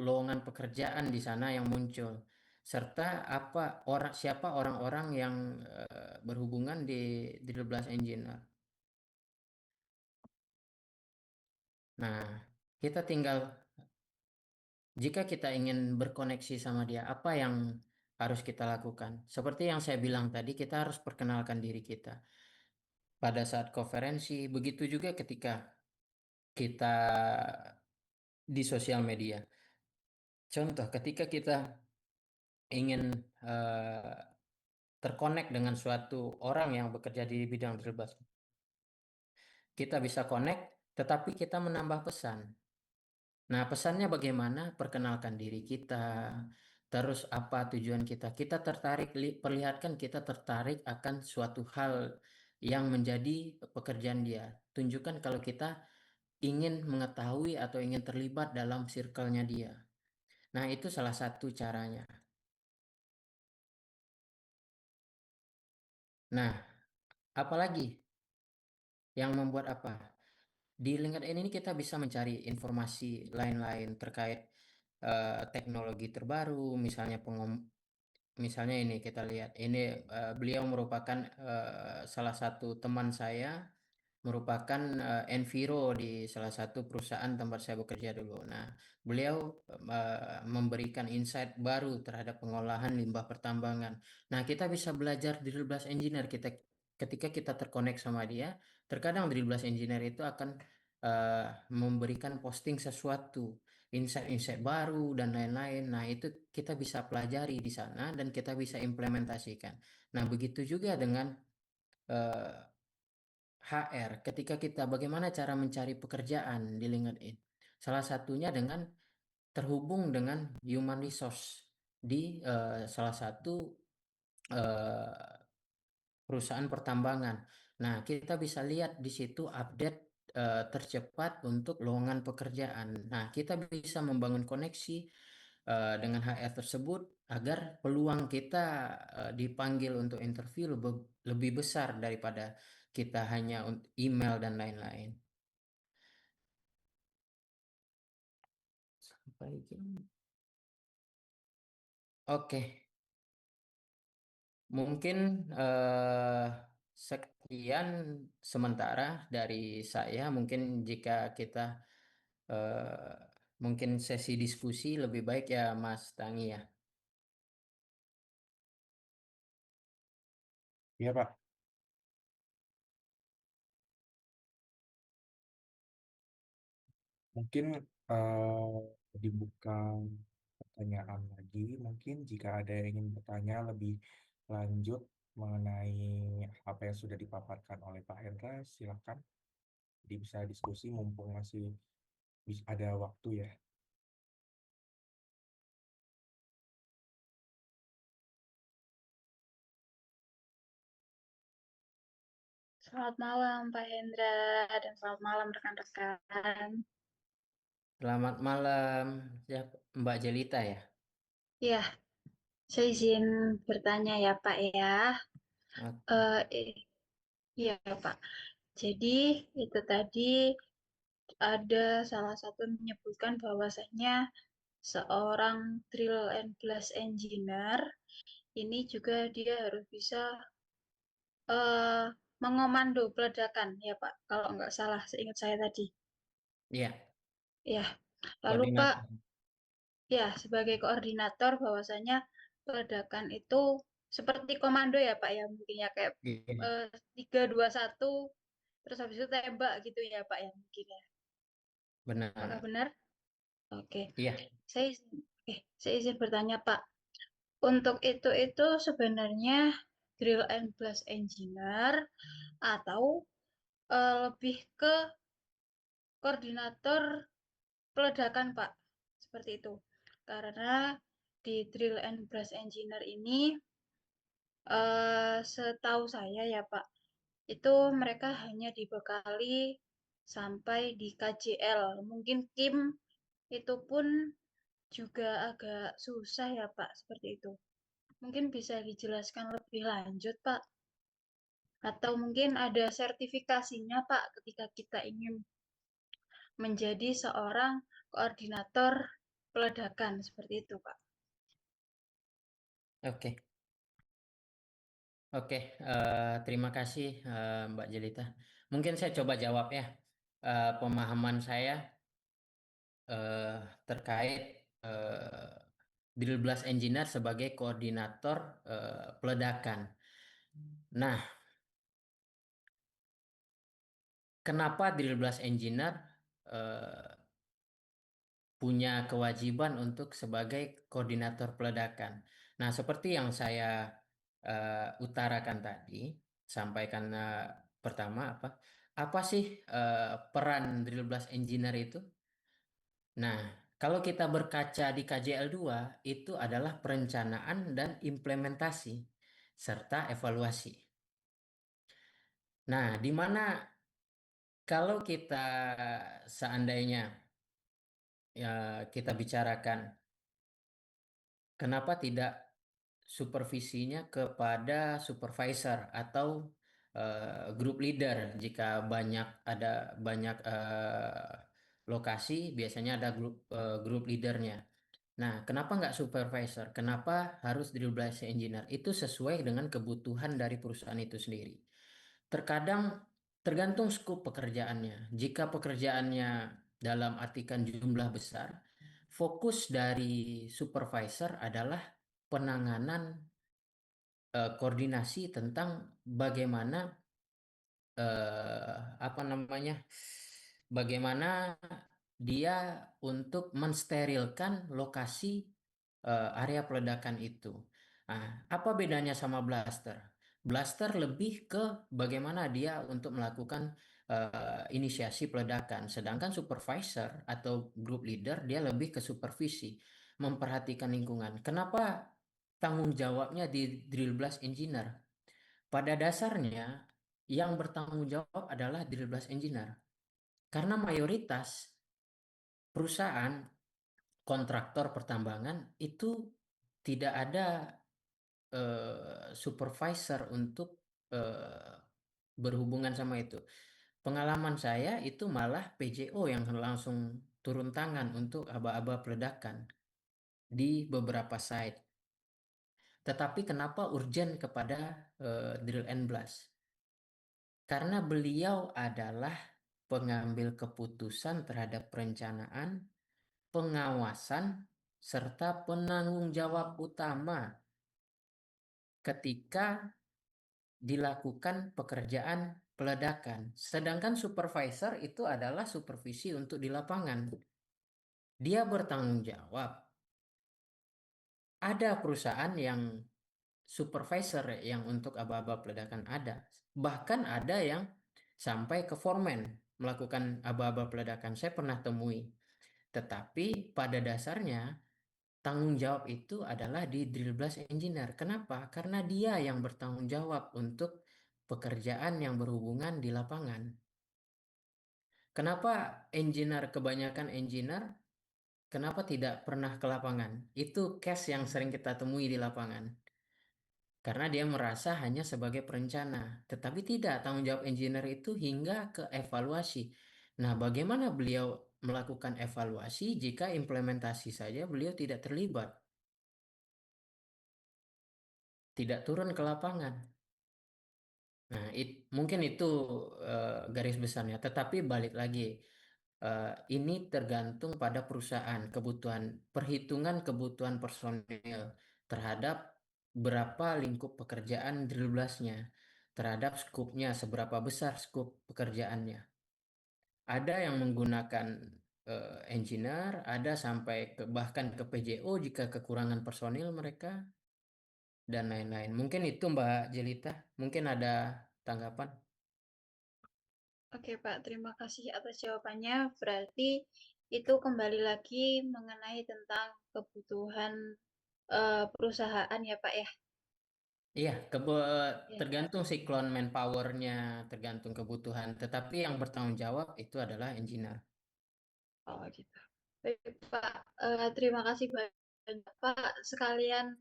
lowongan pekerjaan di sana yang muncul, serta siapa orang-orang yang berhubungan di drill blast engineer. Nah, kita tinggal jika kita ingin berkoneksi sama dia, apa yang harus kita lakukan? Seperti yang saya bilang tadi, kita harus perkenalkan diri kita pada saat konferensi. Begitu juga ketika kita di sosial media. Contoh, ketika kita ingin terkonek dengan suatu orang yang bekerja di bidang terbas, kita bisa connect, tetapi kita menambah pesan. Nah, pesannya bagaimana? Perkenalkan diri kita, terus apa tujuan kita? Kita tertarik, perlihatkan kita tertarik akan suatu hal yang menjadi pekerjaan dia. Tunjukkan kalau kita ingin mengetahui atau ingin terlibat dalam circle-nya dia. Nah, itu salah satu caranya. Nah, apalagi yang membuat apa? Di LinkedIn ini kita bisa mencari informasi lain-lain terkait teknologi terbaru, misalnya ini kita lihat, ini beliau merupakan salah satu teman saya, merupakan Enviro di salah satu perusahaan tempat saya bekerja dulu. Nah, beliau memberikan insight baru terhadap pengolahan limbah pertambangan. Nah, kita bisa belajar drill blast engineer ketika kita terkonek sama dia. Terkadang drill blast engineer itu akan memberikan posting sesuatu, insight-insight baru dan lain-lain. Nah, itu kita bisa pelajari di sana dan kita bisa implementasikan. Nah, begitu juga dengan HR, ketika kita bagaimana cara mencari pekerjaan di LinkedIn. Salah satunya dengan terhubung dengan human resource di salah satu eh, perusahaan pertambangan. Nah, kita bisa lihat di situ update tercepat untuk lowongan pekerjaan. Nah, kita bisa membangun koneksi dengan HR tersebut agar peluang kita dipanggil untuk interview lebih besar daripada kita hanya email dan lain-lain. Sampai gini. Oke, mungkin sekian sementara dari saya. Mungkin jika kita mungkin sesi diskusi lebih baik ya Mas Tangi ya. Iya, Pak. Mungkin dibuka pertanyaan lagi. Mungkin jika ada yang ingin bertanya lebih lanjut mengenai apa yang sudah dipaparkan oleh Pak Hendra, silakan. Jadi bisa diskusi mumpung masih ada waktu ya. Selamat malam Pak Hendra dan selamat malam rekan-rekan. Selamat malam ya Mbak Jelita ya. Ya, saya izin bertanya ya Pak ya. Oke. Iya Pak. Jadi itu tadi ada salah satu menyebutkan bahwasanya seorang drill and blast engineer ini juga dia harus bisa eh, mengomando peledakan ya Pak. Kalau nggak salah seingat saya tadi. Iya, Ya, lalu Pak, koordinator. ya sebagai koordinator bahwasanya peledakan itu seperti komando ya Pak ya mungkin ya kayak Iya, 3, 2, 1 terus habis itu tembak gitu ya Pak ya mungkin ya. Apakah benar. benar? Oke. Iya, Saya izin bertanya Pak. Untuk itu sebenarnya drill and blast engineer atau lebih ke koordinator peledakan Pak. Seperti itu. Karena di drill and blast engineer ini setahu saya ya Pak, itu mereka hanya dibekali sampai di KJL. Mungkin Kim itu pun juga agak susah ya Pak, seperti itu. Mungkin bisa dijelaskan lebih lanjut, Pak. Atau mungkin ada sertifikasinya, Pak, ketika kita ingin menjadi seorang koordinator peledakan seperti itu, Pak. Oke. Oke, terima kasih Mbak Jelita. Mungkin saya coba jawab ya. Pemahaman saya terkait drill blast engineer sebagai koordinator peledakan. Nah, kenapa drill blast engineer punya kewajiban untuk sebagai koordinator peledakan? Nah, seperti yang saya utarakan tadi, sampaikan pertama apa sih peran drill blast engineer itu? Nah, kalau kita berkaca di KJL 2 itu adalah perencanaan dan implementasi serta evaluasi. Nah, di mana kalau kita seandainya ya kita bicarakan kenapa tidak supervisinya kepada supervisor atau group leader jika ada banyak lokasi biasanya ada group leadernya. Nah, kenapa nggak supervisor? Kenapa harus drill blast engineer? Itu sesuai dengan kebutuhan dari perusahaan itu sendiri. Terkadang tergantung skop pekerjaannya. Jika pekerjaannya dalam artikan jumlah besar, fokus dari supervisor adalah penanganan koordinasi tentang bagaimana apa namanya bagaimana dia untuk mensterilkan lokasi area peledakan itu. Nah, apa bedanya sama blaster? Blaster lebih ke bagaimana dia untuk melakukan inisiasi peledakan, sedangkan supervisor atau group leader dia lebih ke supervisi, memperhatikan lingkungan. Kenapa tanggung jawabnya di drill blast engineer? Pada dasarnya yang bertanggung jawab adalah drill blast engineer. Karena mayoritas perusahaan kontraktor pertambangan itu tidak ada supervisor untuk berhubungan sama itu. Pengalaman saya itu malah PJO yang langsung turun tangan untuk aba-aba peledakan di beberapa site. Tetapi kenapa urgent kepada drill and blast? Karena beliau adalah pengambil keputusan terhadap perencanaan, pengawasan, serta penanggung jawab utama ketika dilakukan pekerjaan peledakan. Sedangkan supervisor itu adalah supervisi untuk di lapangan. Dia bertanggung jawab. Ada perusahaan yang supervisor yang untuk aba-aba peledakan ada. Bahkan ada yang sampai ke foreman melakukan aba-aba peledakan. Saya pernah temui. Tetapi pada dasarnya tanggung jawab itu adalah di drill blast engineer. Kenapa? Karena dia yang bertanggung jawab untuk pekerjaan yang berhubungan di lapangan. Kenapa kebanyakan engineer, kenapa tidak pernah ke lapangan? Itu case yang sering kita temui di lapangan. Karena dia merasa hanya sebagai perencana. Tetapi tidak, tanggung jawab engineer itu hingga ke evaluasi. Nah, bagaimana beliau melakukan evaluasi jika implementasi saja beliau tidak terlibat? Tidak turun ke lapangan. Nah, mungkin itu garis besarnya. Tetapi balik lagi, ini tergantung pada perusahaan, perhitungan kebutuhan personil terhadap berapa lingkup pekerjaan drill blastnya, terhadap skupnya, seberapa besar skup pekerjaannya. Ada yang menggunakan engineer, ada sampai bahkan ke PJO jika kekurangan personil mereka dan lain-lain. Mungkin itu Mbak Jelita, mungkin ada tanggapan? Oke, Pak. Terima kasih atas jawabannya. Berarti itu kembali lagi mengenai tentang kebutuhan perusahaan ya, Pak ya. Iya, Ya. tergantung siklon manpower-nya, tergantung kebutuhan. Tetapi yang bertanggung jawab itu adalah engineer. Oh, gitu. Baik, Pak. Terima kasih banyak Pak, sekalian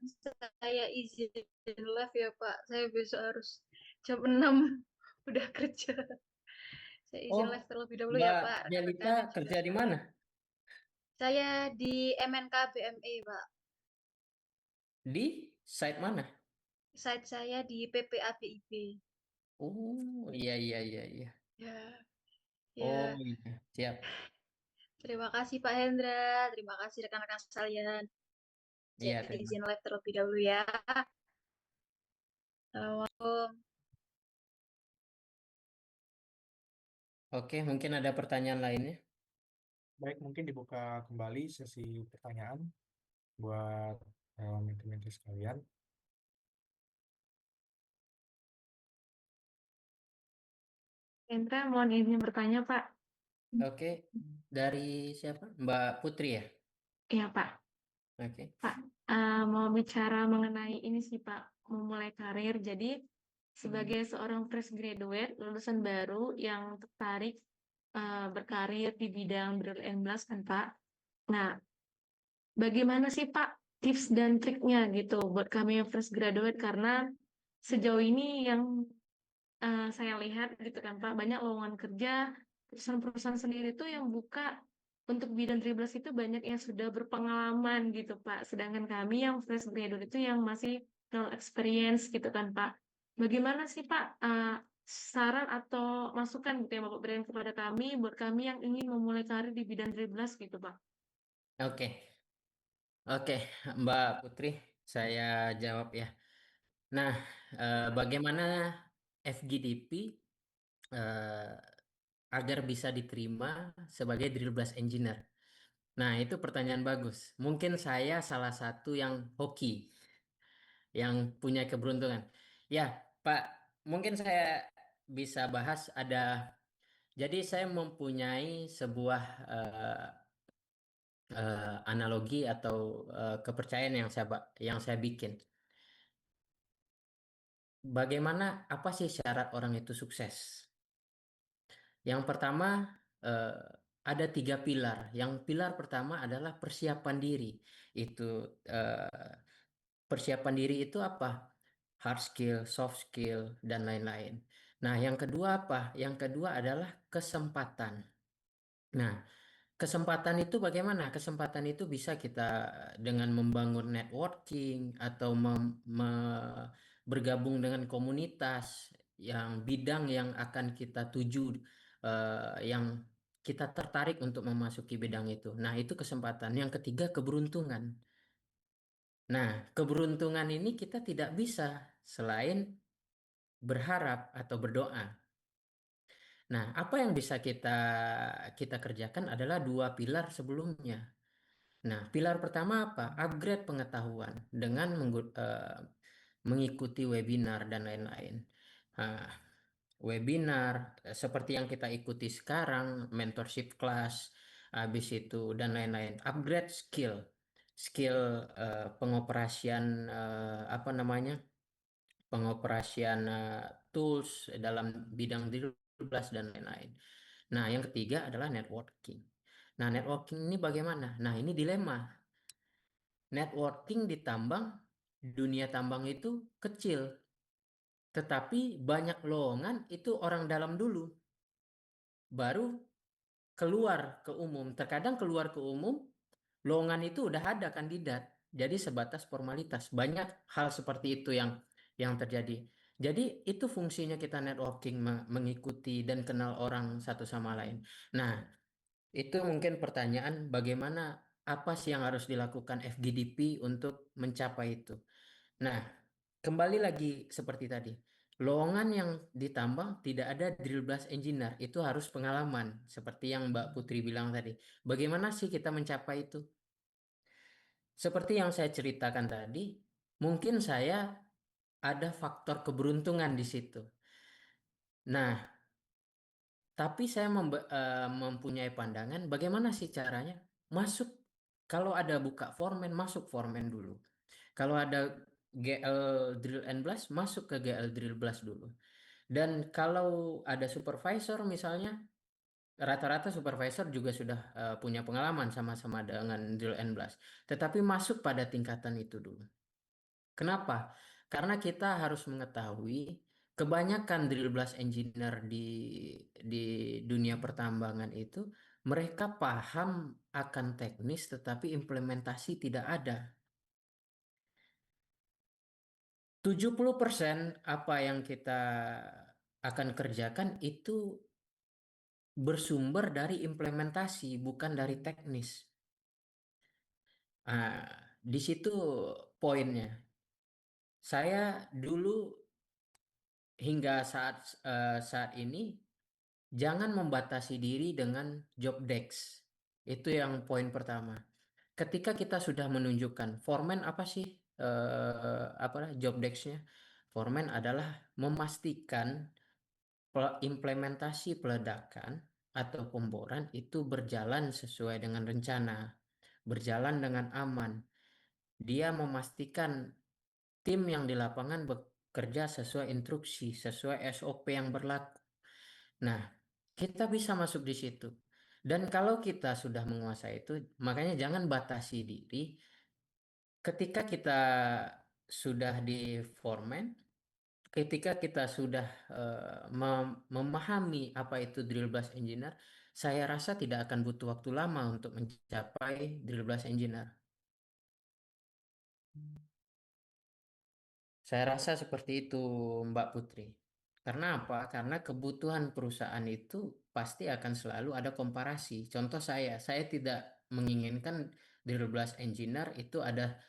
saya izin live ya Pak. Saya besok harus jam 6 udah kerja. Saya izin Oh, live terlebih dahulu ya Mbak Pak, Delita rekan-rekan dan juga kerja di mana? sekalian. Saya di MNK BME Pak. Di site mana? Site saya di PPABIB. Oh, iya, iya, iya, iya. Ya, Oh, ya. iya, siap. Terima kasih Pak Hendra. Terima kasih rekan-rekan sekalian. Iya, Saya terima. izin live terlebih dahulu ya. Assalamualaikum. Oke, mungkin ada pertanyaan lainnya. Baik, mungkin dibuka kembali sesi pertanyaan buat menteri-menteri sekalian. Hendra, mohon izin bertanya, Pak. Oke, dari siapa? Mbak Putri ya? Iya, Pak. Oke. Pak, mau bicara mengenai ini sih, Pak, memulai karir. Jadi, sebagai seorang fresh graduate, lulusan baru yang tertarik berkarir di bidang drill and blast kan, Pak. Nah, bagaimana sih, Pak, tips dan triknya gitu buat kami yang fresh graduate? Karena sejauh ini yang saya lihat gitu kan Pak, banyak lowongan kerja, perusahaan-perusahaaan sendiri tuh yang buka untuk bidang 13 itu banyak yang sudah berpengalaman gitu Pak. Sedangkan kami yang fresh graduate itu yang masih nol experience gitu kan Pak. Bagaimana sih Pak saran atau masukan gitu yang Bapak berikan kepada kami buat kami yang ingin memulai karir di bidang 13 gitu Pak? Oke, oke, Mbak Putri, saya jawab ya. Nah, bagaimana FGDP eh, agar bisa diterima sebagai drill blast engineer? Nah, itu pertanyaan bagus. Mungkin saya salah satu yang hoki, yang punya keberuntungan. Ya, Pak, mungkin saya bisa bahas ada. Jadi saya mempunyai sebuah analogi atau kepercayaan yang saya bikin. Bagaimana apa sih syarat orang itu sukses? Yang pertama eh, ada 3 pilar. Yang pilar pertama adalah persiapan diri. Itu persiapan diri itu apa? Hard skill, soft skill, dan lain-lain. Nah, yang kedua apa? Yang kedua adalah kesempatan. Nah, kesempatan itu bagaimana? Kesempatan itu bisa kita dengan membangun networking atau bergabung dengan komunitas yang bidang yang akan kita tuju, yang kita tertarik untuk memasuki bidang itu. Nah, itu kesempatan. Yang ketiga, keberuntungan. Nah, keberuntungan ini kita tidak bisa selain berharap atau berdoa. Nah, apa yang bisa kita kita kerjakan adalah 2 pilar sebelumnya. Nah, pilar pertama apa? Upgrade pengetahuan dengan mengikuti webinar dan lain-lain. Nah, webinar seperti yang kita ikuti sekarang, mentorship class, habis itu dan lain-lain. Upgrade skill, skill pengoperasian apa namanya? Pengoperasian tools dalam bidang 13 dan lain-lain. Nah, yang ketiga adalah networking. Nah, networking ini bagaimana? Nah, ini dilema. Networking di tambang, dunia tambang itu kecil, tetapi banyak lowongan itu orang dalam dulu, baru keluar ke umum. Terkadang keluar ke umum, lowongan itu udah ada kandidat, jadi sebatas formalitas. Banyak hal seperti itu yang terjadi. Jadi itu fungsinya kita networking, mengikuti dan kenal orang satu sama lain. Nah, itu mungkin pertanyaan bagaimana apa sih yang harus dilakukan FGDP untuk mencapai itu. Nah, kembali lagi seperti tadi. Lowongan yang ditambah tidak ada drill blast engineer, itu harus pengalaman seperti yang Mbak Putri bilang tadi. Bagaimana sih kita mencapai itu? Seperti yang saya ceritakan tadi, mungkin saya ada faktor keberuntungan di situ. Nah, tapi saya mempunyai pandangan bagaimana sih caranya masuk. Kalau ada buka foreman, masuk foreman dulu. Kalau ada GL drill and blast, masuk ke GL drill blast dulu. Dan kalau ada supervisor misalnya, rata-rata supervisor juga sudah punya pengalaman sama-sama dengan drill and blast. Tetapi masuk pada tingkatan itu dulu. Kenapa? Karena kita harus mengetahui kebanyakan drill blast engineer di dunia pertambangan itu mereka paham akan teknis tetapi implementasi tidak ada. 70% apa yang kita akan kerjakan itu bersumber dari implementasi, bukan dari teknis. Nah, di situ poinnya. Saya dulu hingga saat ini jangan membatasi diri dengan job desk. Itu yang poin pertama. Ketika kita sudah menunjukkan foreman apa sih apa job desk-nya? Foreman adalah memastikan implementasi peledakan atau pemboran itu berjalan sesuai dengan rencana, berjalan dengan aman. Dia memastikan tim yang di lapangan bekerja sesuai instruksi, sesuai SOP yang berlaku. Nah, kita bisa masuk di situ. Dan kalau kita sudah menguasai itu, makanya jangan batasi diri. Ketika kita sudah di foreman, ketika kita sudah memahami apa itu drill blast engineer, saya rasa tidak akan butuh waktu lama untuk mencapai drill blast engineer. Saya rasa seperti itu, Mbak Putri. Karena apa? Karena kebutuhan perusahaan itu pasti akan selalu ada komparasi. Contoh saya tidak menginginkan drill blast engineer itu ada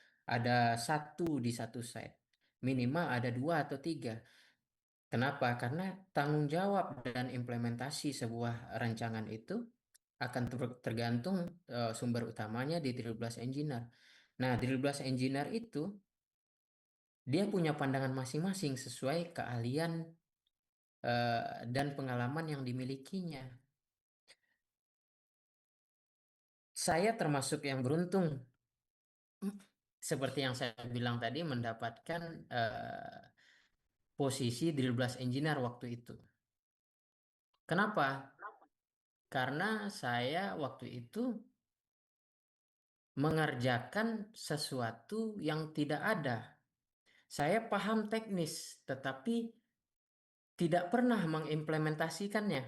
satu di satu site. Minimal ada 2 atau 3. Kenapa? Karena tanggung jawab dan implementasi sebuah rancangan itu akan tergantung sumber utamanya di drill blast engineer. Nah, drill blast engineer itu dia punya pandangan masing-masing sesuai keahlian dan pengalaman yang dimilikinya. Saya termasuk yang beruntung, seperti yang saya bilang tadi, mendapatkan posisi drill blast engineer waktu itu. Kenapa? Karena saya waktu itu mengerjakan sesuatu yang tidak ada. Saya paham teknis, tetapi tidak pernah mengimplementasikannya.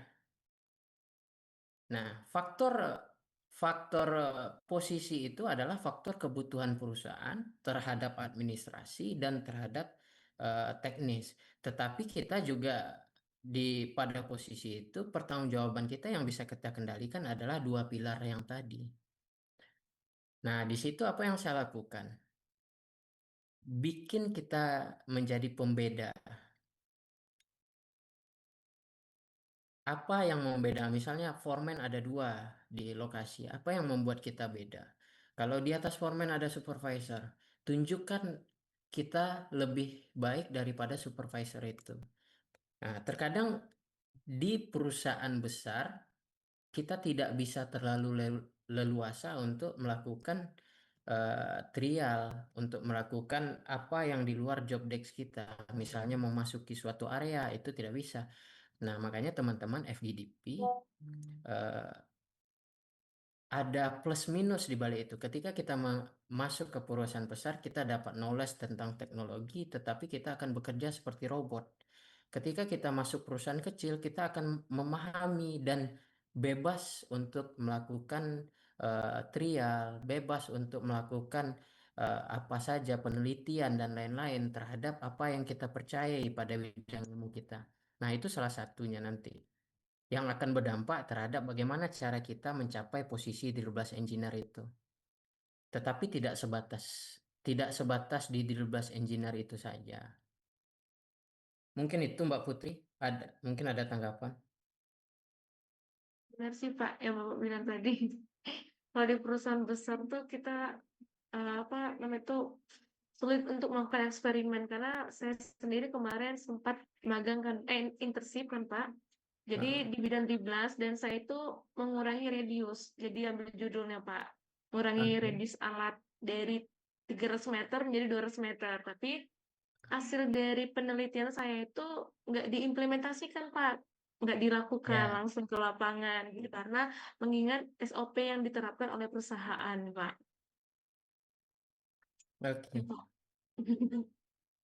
Nah, faktor posisi itu adalah faktor kebutuhan perusahaan terhadap administrasi dan terhadap teknis. Tetapi kita juga pada posisi itu pertanggungjawaban kita yang bisa kita kendalikan adalah 2 pilar yang tadi. Nah, di situ apa yang saya lakukan? Bikin kita menjadi pembeda. Apa yang membeda? Misalnya foreman ada 2 di lokasi. Apa yang membuat kita beda? Kalau di atas foreman ada supervisor, tunjukkan kita lebih baik daripada supervisor itu. Nah, terkadang di perusahaan besar kita tidak bisa terlalu leluasa untuk melakukan trial, untuk melakukan apa yang di luar job desk kita. Misalnya memasuki suatu area itu tidak bisa. Nah, makanya teman-teman FGDP ada plus minus di balik itu. Ketika kita masuk ke perusahaan besar, kita dapat knowledge tentang teknologi, tetapi kita akan bekerja seperti robot. Ketika kita masuk perusahaan kecil, kita akan memahami dan bebas untuk melakukan trial, bebas untuk melakukan apa saja penelitian dan lain-lain terhadap apa yang kita percayai pada bidang ilmu kita. Nah, itu salah satunya nanti yang akan berdampak terhadap bagaimana cara kita mencapai posisi di 12 engineer itu. Tetapi tidak sebatas di 12 engineer itu saja. Mungkin itu Mbak Putri, mungkin ada tanggapan. Benar sih Pak yang Bapak bilang tadi. Kalau di perusahaan besar tuh kita apa namanya tuh sulit untuk melakukan eksperimen karena saya sendiri kemarin sempat magang kan internship kan Pak. Jadi di bidang 13 dan saya itu mengurangi radius. Jadi ambil judulnya Pak, mengurangi radius alat dari 300 meter menjadi 200 meter. Tapi hasil dari penelitian saya itu nggak diimplementasikan Pak. nggak dilakukan Ya, langsung ke lapangan gitu karena mengingat SOP yang diterapkan oleh perusahaan, Pak. oke. Gitu.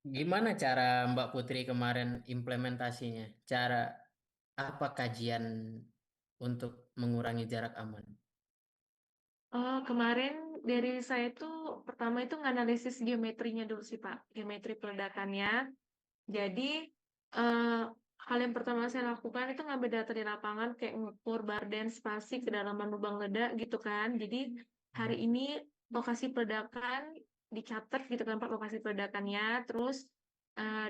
Gimana cara Mbak Putri kemarin implementasinya? Cara apa kajian untuk mengurangi jarak aman? Oh, kemarin dari saya tuh pertama itu nganalisis geometrinya dulu sih, Pak. Geometri peledakannya. Jadi, eh, hal yang pertama saya lakukan itu ngambil data di lapangan kayak ngukur barden, spasi, kedalaman lubang ledak gitu kan. Jadi, hari ini lokasi peledakan dicatat gitu kan, Pak, lokasi peledakannya. Terus,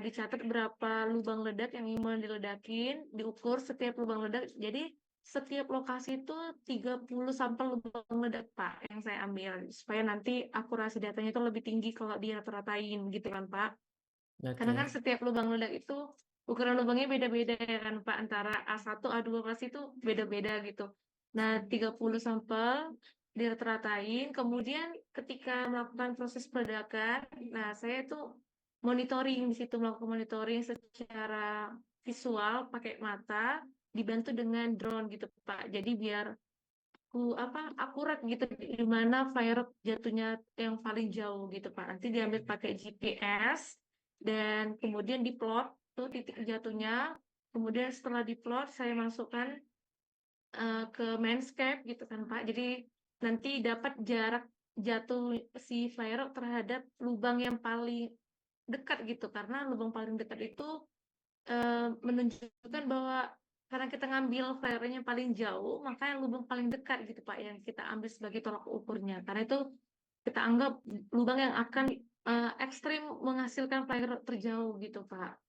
dicatat berapa lubang ledak yang ingin diledakin, diukur setiap lubang ledak. Jadi, setiap lokasi itu 30 sampel lubang ledak, Pak, yang saya ambil. Supaya nanti akurasi datanya itu lebih tinggi kalau dirata-ratain gitu kan, Pak. Karena kan Oke, setiap lubang ledak itu ukuran lubangnya beda-beda ya kan Pak, antara A1, A2 pasti itu beda-beda gitu. Nah, 30 sampel dirata-ratain, kemudian ketika melakukan proses peledakan, nah saya tuh monitoring di situ, melakukan monitoring secara visual pakai mata, dibantu dengan drone gitu Pak. Jadi biar akurat gitu di mana firework jatuhnya yang paling jauh gitu Pak. Nanti diambil pakai GPS dan kemudian diplot tuh titik jatuhnya. Kemudian setelah diplot saya masukkan ke Manscape gitu kan Pak. Jadi nanti dapat jarak jatuh si firework terhadap lubang yang paling dekat gitu karena lubang paling dekat itu menunjukkan bahwa karena kita ngambil flare-nya paling jauh, maka yang lubang paling dekat gitu Pak yang kita ambil sebagai tolak ukurnya. Karena itu kita anggap lubang yang akan ekstrim menghasilkan flare terjauh gitu Pak.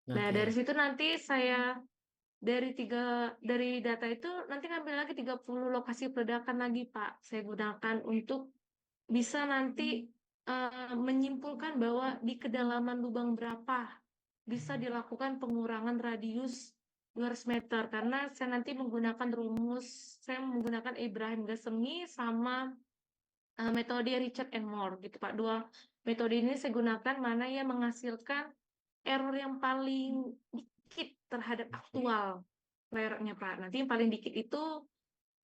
Nah, dari oke, situ nanti saya dari data itu nanti ngambil lagi 30 lokasi peledakan lagi Pak. Saya gunakan untuk bisa nanti menyimpulkan bahwa di kedalaman lubang berapa bisa dilakukan pengurangan radius 200 meter karena saya nanti menggunakan saya menggunakan Ibrahim Gasemi sama metode Richard and Moore gitu Pak. Dua metode ini saya gunakan mana yang menghasilkan error yang paling dikit terhadap aktual layarnya Pak. Nanti yang paling dikit itu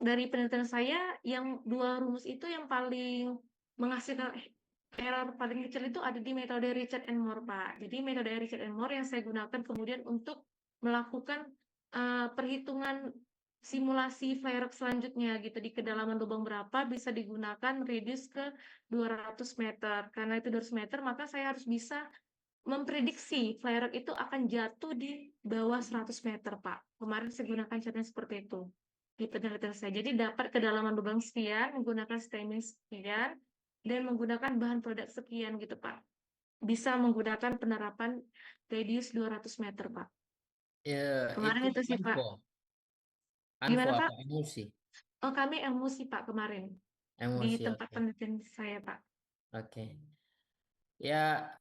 dari penelitian saya yang dua rumus itu yang paling menghasilkan error paling kecil itu ada di metode Richard and Moore, Pak. Jadi metode Richard and Moore yang saya gunakan kemudian untuk melakukan perhitungan simulasi flare selanjutnya gitu di kedalaman lubang berapa bisa digunakan reduce ke 200 meter. Karena itu 200 meter maka saya harus bisa memprediksi flare itu akan jatuh di bawah 100 meter, Pak. Kemarin saya gunakan caranya seperti itu di penelitian saya. Jadi dapat kedalaman lubang sekian, menggunakan stemming sekian, dan menggunakan bahan produk sekian gitu, Pak. Bisa menggunakan penerapan radius 200 meter, Pak. ya, Kemarin itu itu sih, Pak. Anfo Gimana, apa Pak? emosi? Oh, kami emosi, Pak, kemarin. Di Emosi, tempat oke, penelitian saya, Pak. oke. Ya,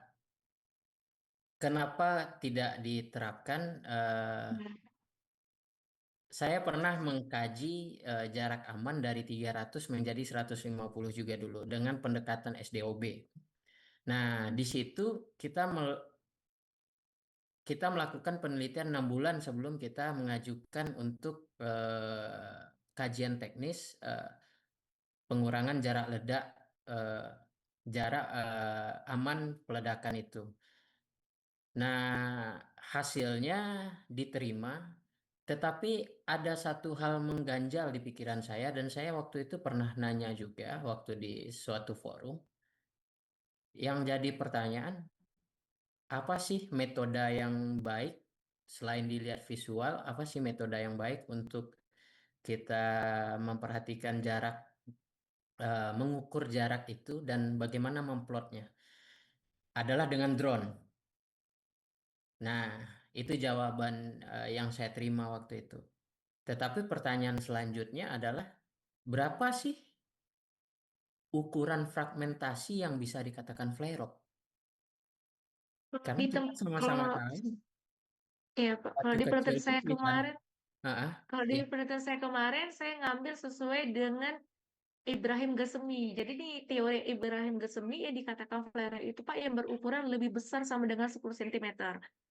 kenapa tidak diterapkan? Nah, Saya pernah mengkaji jarak aman dari 300 menjadi 150 juga dulu dengan pendekatan SDOB. Nah, di situ kita kita melakukan penelitian 6 bulan sebelum kita mengajukan untuk kajian teknis pengurangan jarak ledak, eh, jarak aman peledakan itu. Nah, hasilnya diterima, tetapi ada satu hal mengganjal di pikiran saya dan saya waktu itu pernah nanya juga waktu di suatu forum. Yang jadi pertanyaan, apa sih metode yang baik selain dilihat visual, apa sih metode yang baik untuk kita memperhatikan jarak, mengukur jarak itu dan bagaimana memplotnya? Adalah dengan drone. Nah, itu jawaban yang saya terima waktu itu. Tetapi pertanyaan selanjutnya adalah berapa sih ukuran fragmentasi yang bisa dikatakan flare-up? kalau Karena kita sama-sama kalau tahu ya, Pak, kalau batu di kecil penelitian pun saya bisa. kemarin Ah, Kalau di ya. penelitian saya kemarin, saya ngambil sesuai dengan Ibrahim Gasemi. Jadi di teori Ibrahim Gasemi ya dikatakan flare itu Pak yang berukuran lebih besar sama dengan 10 cm.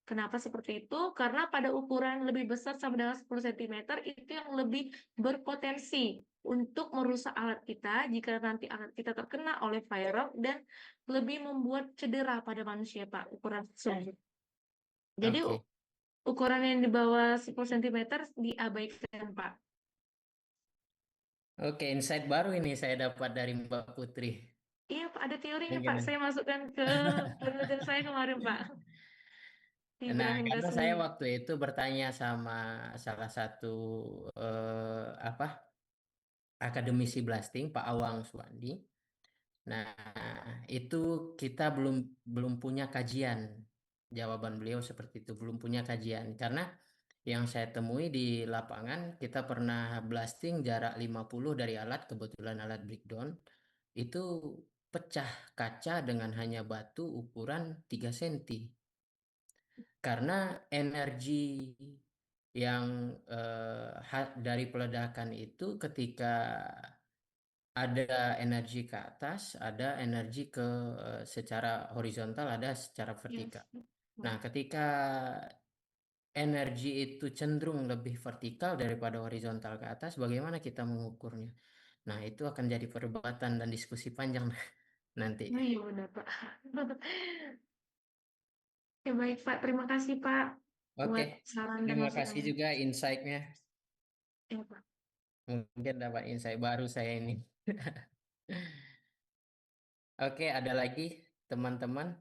Kenapa seperti itu? Karena pada ukuran lebih besar sama dengan 10 cm itu yang lebih berpotensi untuk merusak alat kita jika nanti alat kita terkena oleh viral dan lebih membuat cedera pada manusia, Pak, ukuran tersebut. Jadi Oke. ukuran yang di bawah 10 cm diabaikan, Pak. Oke, insight baru ini saya dapat dari Mbak Putri. Iya, Pak, ada teorinya, Mungkin. Pak. Saya masukkan ke penelitian saya kemarin, Pak. Di Nah, bidang karena investment. saya waktu itu bertanya sama salah satu apa akademisi blasting, Pak Awang Suwandi. Nah, itu kita belum punya kajian. Jawaban beliau seperti itu, belum punya kajian. Karena yang saya temui di lapangan, kita pernah blasting jarak 50 dari alat, kebetulan alat breakdown, itu pecah kaca dengan hanya batu ukuran 3 cm. Karena energi yang dari peledakan itu ketika ada energi ke atas, ada energi ke secara horizontal, ada secara vertikal. Yes. Nah, ketika energi itu cenderung lebih vertikal daripada horizontal ke atas, bagaimana kita mengukurnya? Nah, itu akan jadi perdebatan dan diskusi panjang nanti. Oh iya benar, Pak. Oke, baik, Pak. Terima kasih, Pak, Oke, buat saran dan terima kasih masukannya. juga insight-nya. Ya, Pak. Mungkin dapat insight baru saya ini. Oke, ada lagi teman-teman?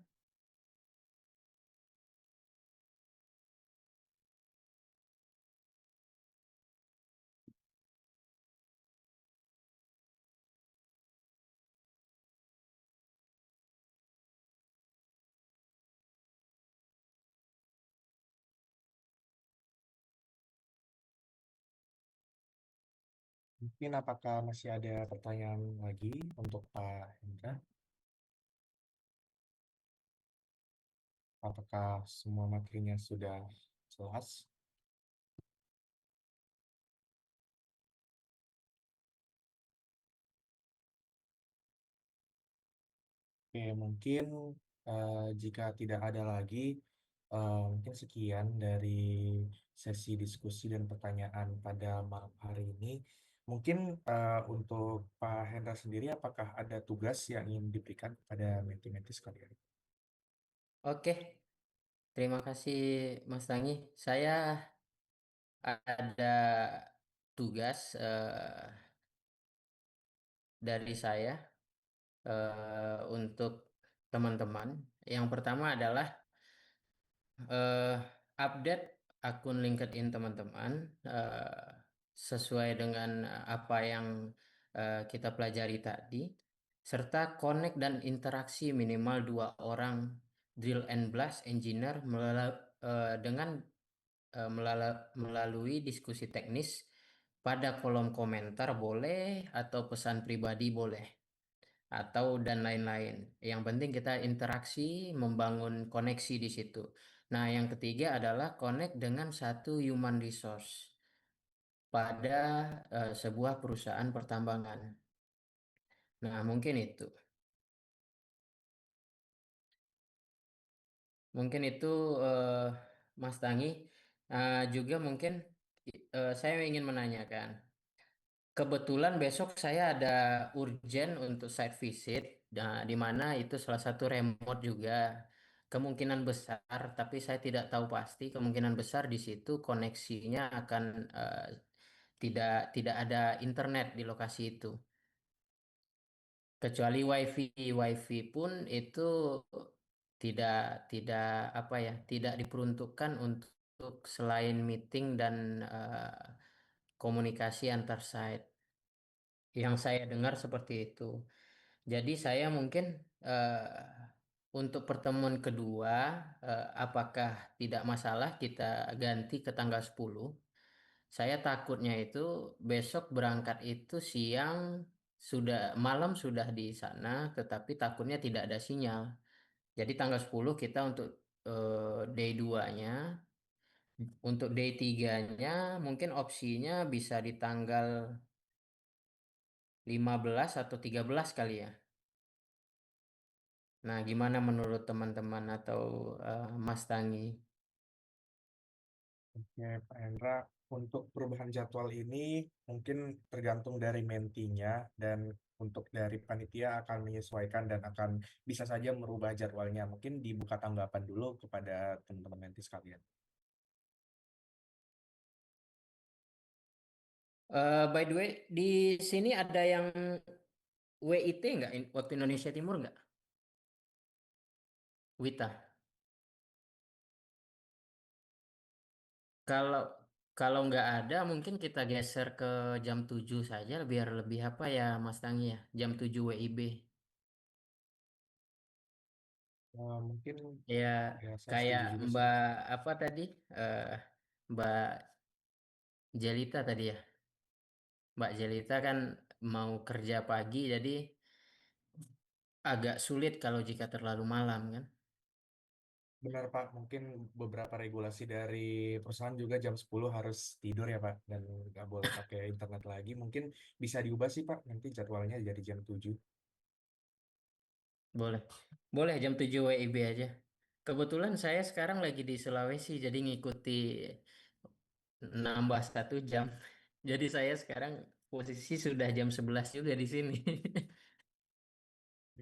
Mungkin apakah masih ada pertanyaan lagi untuk Pak Hendra? Apakah semua materinya sudah jelas? Oke, mungkin jika tidak ada lagi, mungkin sekian dari sesi diskusi dan pertanyaan pada malam hari ini. Mungkin untuk Pak Hendra sendiri, apakah ada tugas yang ingin diberikan kepada menti-menti sekalian? Oke, terima kasih Mas Tangi. Saya ada tugas dari saya untuk teman-teman. Yang pertama adalah update akun LinkedIn teman-teman sesuai dengan apa yang kita pelajari tadi, serta connect dan interaksi minimal 2 orang drill and blast engineer dengan melalui diskusi teknis pada kolom komentar boleh atau pesan pribadi boleh atau dan lain-lain. Yang penting kita interaksi, membangun koneksi di situ. Nah, yang ketiga adalah connect dengan satu human resource pada sebuah perusahaan pertambangan. Nah, mungkin itu. Mungkin itu Mas Tangi. Juga mungkin saya ingin menanyakan. Kebetulan besok saya ada urgent untuk site visit, di mana itu salah satu remote juga. Kemungkinan besar, tapi saya tidak tahu pasti. Kemungkinan besar di situ koneksinya akan tidak ada internet di lokasi itu. Kecuali wifi pun itu tidak tidak apa ya, tidak diperuntukkan untuk selain meeting dan komunikasi antar site. Yang saya dengar seperti itu. Jadi saya mungkin untuk pertemuan kedua, apakah tidak masalah kita ganti ke tanggal 10? Saya takutnya itu besok berangkat itu siang, malam sudah di sana, tetapi takutnya tidak ada sinyal. Jadi tanggal 10 kita untuk day 2-nya. Untuk day 3-nya mungkin opsinya bisa di tanggal 15 atau 13 kali ya. Nah, gimana menurut teman-teman atau Mas Tangi? Oke, Pak Hendra, untuk perubahan jadwal ini mungkin tergantung dari mentinya dan untuk dari panitia akan menyesuaikan dan akan bisa saja merubah jadwalnya. Mungkin dibuka tanggapan dulu kepada teman-teman menti sekalian. By the way, di sini ada yang WIT nggak? Waktu Indonesia Timur nggak? Wita. Kalau kalau nggak ada, mungkin kita geser ke jam 7 saja, biar lebih apa ya, Mas Tangi ya? Jam 7 WIB. Mungkin Ya, ya saya kayak setuju juga sih. Mbak apa tadi? Eh, Mbak Jelita tadi ya. Mbak Jelita kan mau kerja pagi, jadi agak sulit kalau jika terlalu malam kan. Benar Pak, mungkin beberapa regulasi dari perusahaan juga jam 10 harus tidur ya Pak, dan nggak boleh pakai internet lagi. Mungkin bisa diubah sih Pak, nanti jadwalnya jadi jam 7. Boleh. Boleh jam 7 WIB aja. Kebetulan saya sekarang lagi di Sulawesi, jadi ngikuti nambah 1 jam. Jadi saya sekarang posisi sudah jam 11 juga di sini.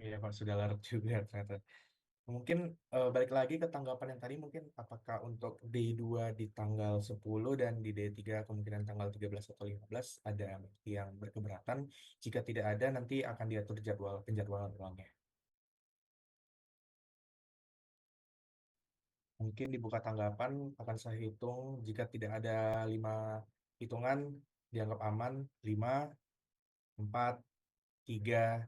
Iya Pak, sudah larut juga ternyata. Mungkin balik lagi ke tanggapan yang tadi, mungkin apakah untuk day 2 di tanggal 10 dan di day 3 kemungkinan tanggal 13 atau 15 ada yang berkeberatan. Jika tidak ada, nanti akan diatur jadwal penjadwalan ulangnya. Mungkin dibuka tanggapan akan saya hitung, jika tidak ada 5 hitungan dianggap aman. 5, 4, 3,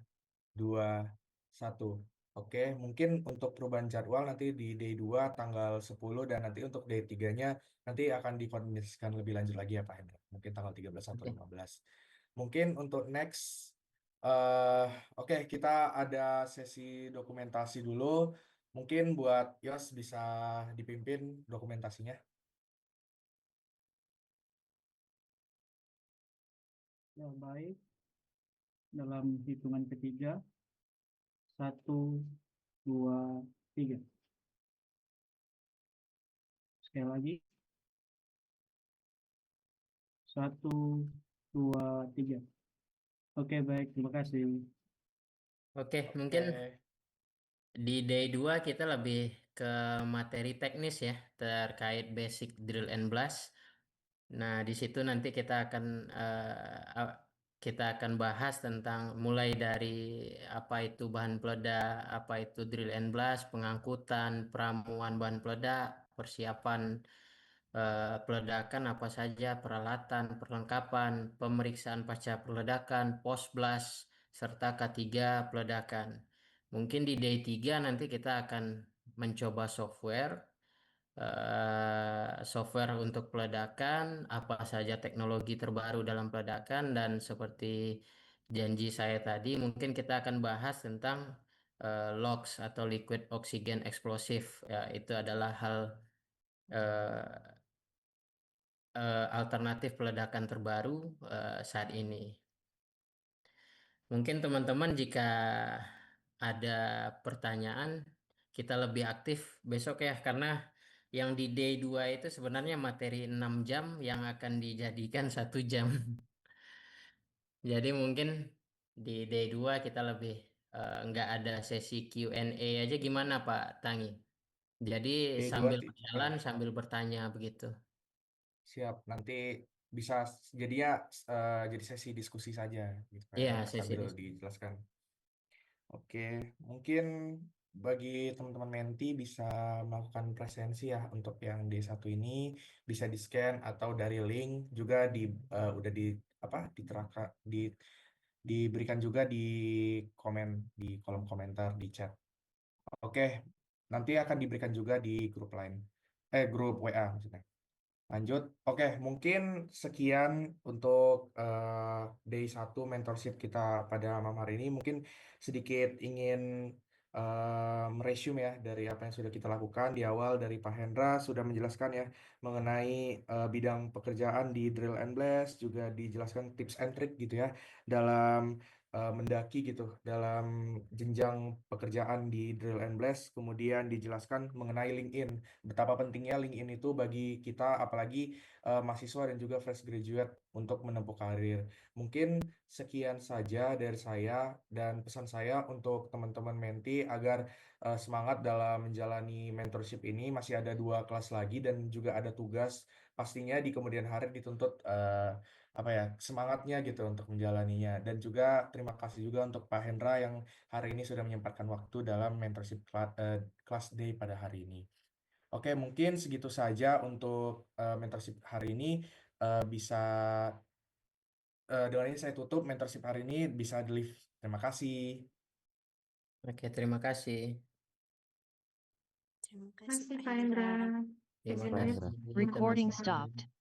2, 1. Oke, mungkin untuk perubahan jadwal nanti di day 2 tanggal 10 dan nanti untuk day 3-nya nanti akan dikoordinasikan lebih lanjut lagi ya Pak Hendra. Mungkin tanggal 13 atau Oke. 15. Mungkin untuk next eh oke, kita ada sesi dokumentasi dulu. Mungkin buat Yos bisa dipimpin dokumentasinya. Ya, baik. Dalam hitungan ketiga, 1, 2, 3. Sekali lagi, 1, 2, 3. Oke, baik. Terima kasih. Oke, mungkin Oke. di day 2 kita lebih ke materi teknis ya, terkait basic drill and blast. Nah, di situ nanti kita akan bahas tentang mulai dari apa itu bahan peledak, apa itu drill and blast, pengangkutan, peramuan bahan peledak, persiapan peledakan apa saja, peralatan, perlengkapan, pemeriksaan pasca peledakan, post blast, serta K3 peledakan. Mungkin di day 3 nanti kita akan mencoba software untuk peledakan, apa saja teknologi terbaru dalam peledakan, dan seperti janji saya tadi, mungkin kita akan bahas tentang LOX atau liquid oxygen explosive. Ya, itu adalah hal eh, alternatif peledakan terbaru saat ini. Mungkin teman-teman jika ada pertanyaan, kita lebih aktif besok ya, karena yang di day 2 itu sebenarnya materi 6 jam yang akan dijadikan 1 jam. Jadi mungkin di day 2 kita lebih nggak ada sesi Q&A aja, gimana Pak Tangi? Jadi Day 2 sambil berjalan sambil bertanya begitu. siap. Nanti bisa jadinya jadi sesi diskusi saja gitu Pak Iya, Hendra, sesi sambil diskusi. dijelaskan. Oke, mungkin bagi teman-teman menti bisa melakukan presensi ya untuk yang D1 ini, bisa di-scan atau dari link juga udah di apa diteraka di diberikan juga di komen di kolom komentar di chat. Oke, nanti akan diberikan juga di grup lain. Grup WA maksudnya. Lanjut. Oke, mungkin sekian untuk day 1 mentorship kita pada malam hari ini. Mungkin sedikit ingin meresume ya dari apa yang sudah kita lakukan di awal. Dari Pak Hendra sudah menjelaskan ya mengenai bidang pekerjaan di drill and blast, juga dijelaskan tips and trick gitu ya dalam mendaki gitu dalam jenjang pekerjaan di Drill and Blast. Kemudian dijelaskan mengenai LinkedIn, betapa pentingnya LinkedIn itu bagi kita, apalagi mahasiswa dan juga fresh graduate untuk menempuh karir. Mungkin sekian saja dari saya dan pesan saya untuk teman-teman menti agar semangat dalam menjalani mentorship ini. Masih ada 2 kelas lagi dan juga ada tugas. Pastinya di kemudian hari dituntut semangatnya gitu untuk menjalaninya. Dan juga terima kasih juga untuk Pak Hendra yang hari ini sudah menyempatkan waktu dalam mentorship class day pada hari ini. Oke, mungkin segitu saja untuk mentorship hari ini. Bisa dengan ini saya tutup mentorship hari ini, bisa di live. Terima kasih. Oke, terima kasih. Terima kasih Masih Pak Pak Hendra. Hendra. Terima Izin Pak live. Hendra. kasih Recording teman-teman. stopped.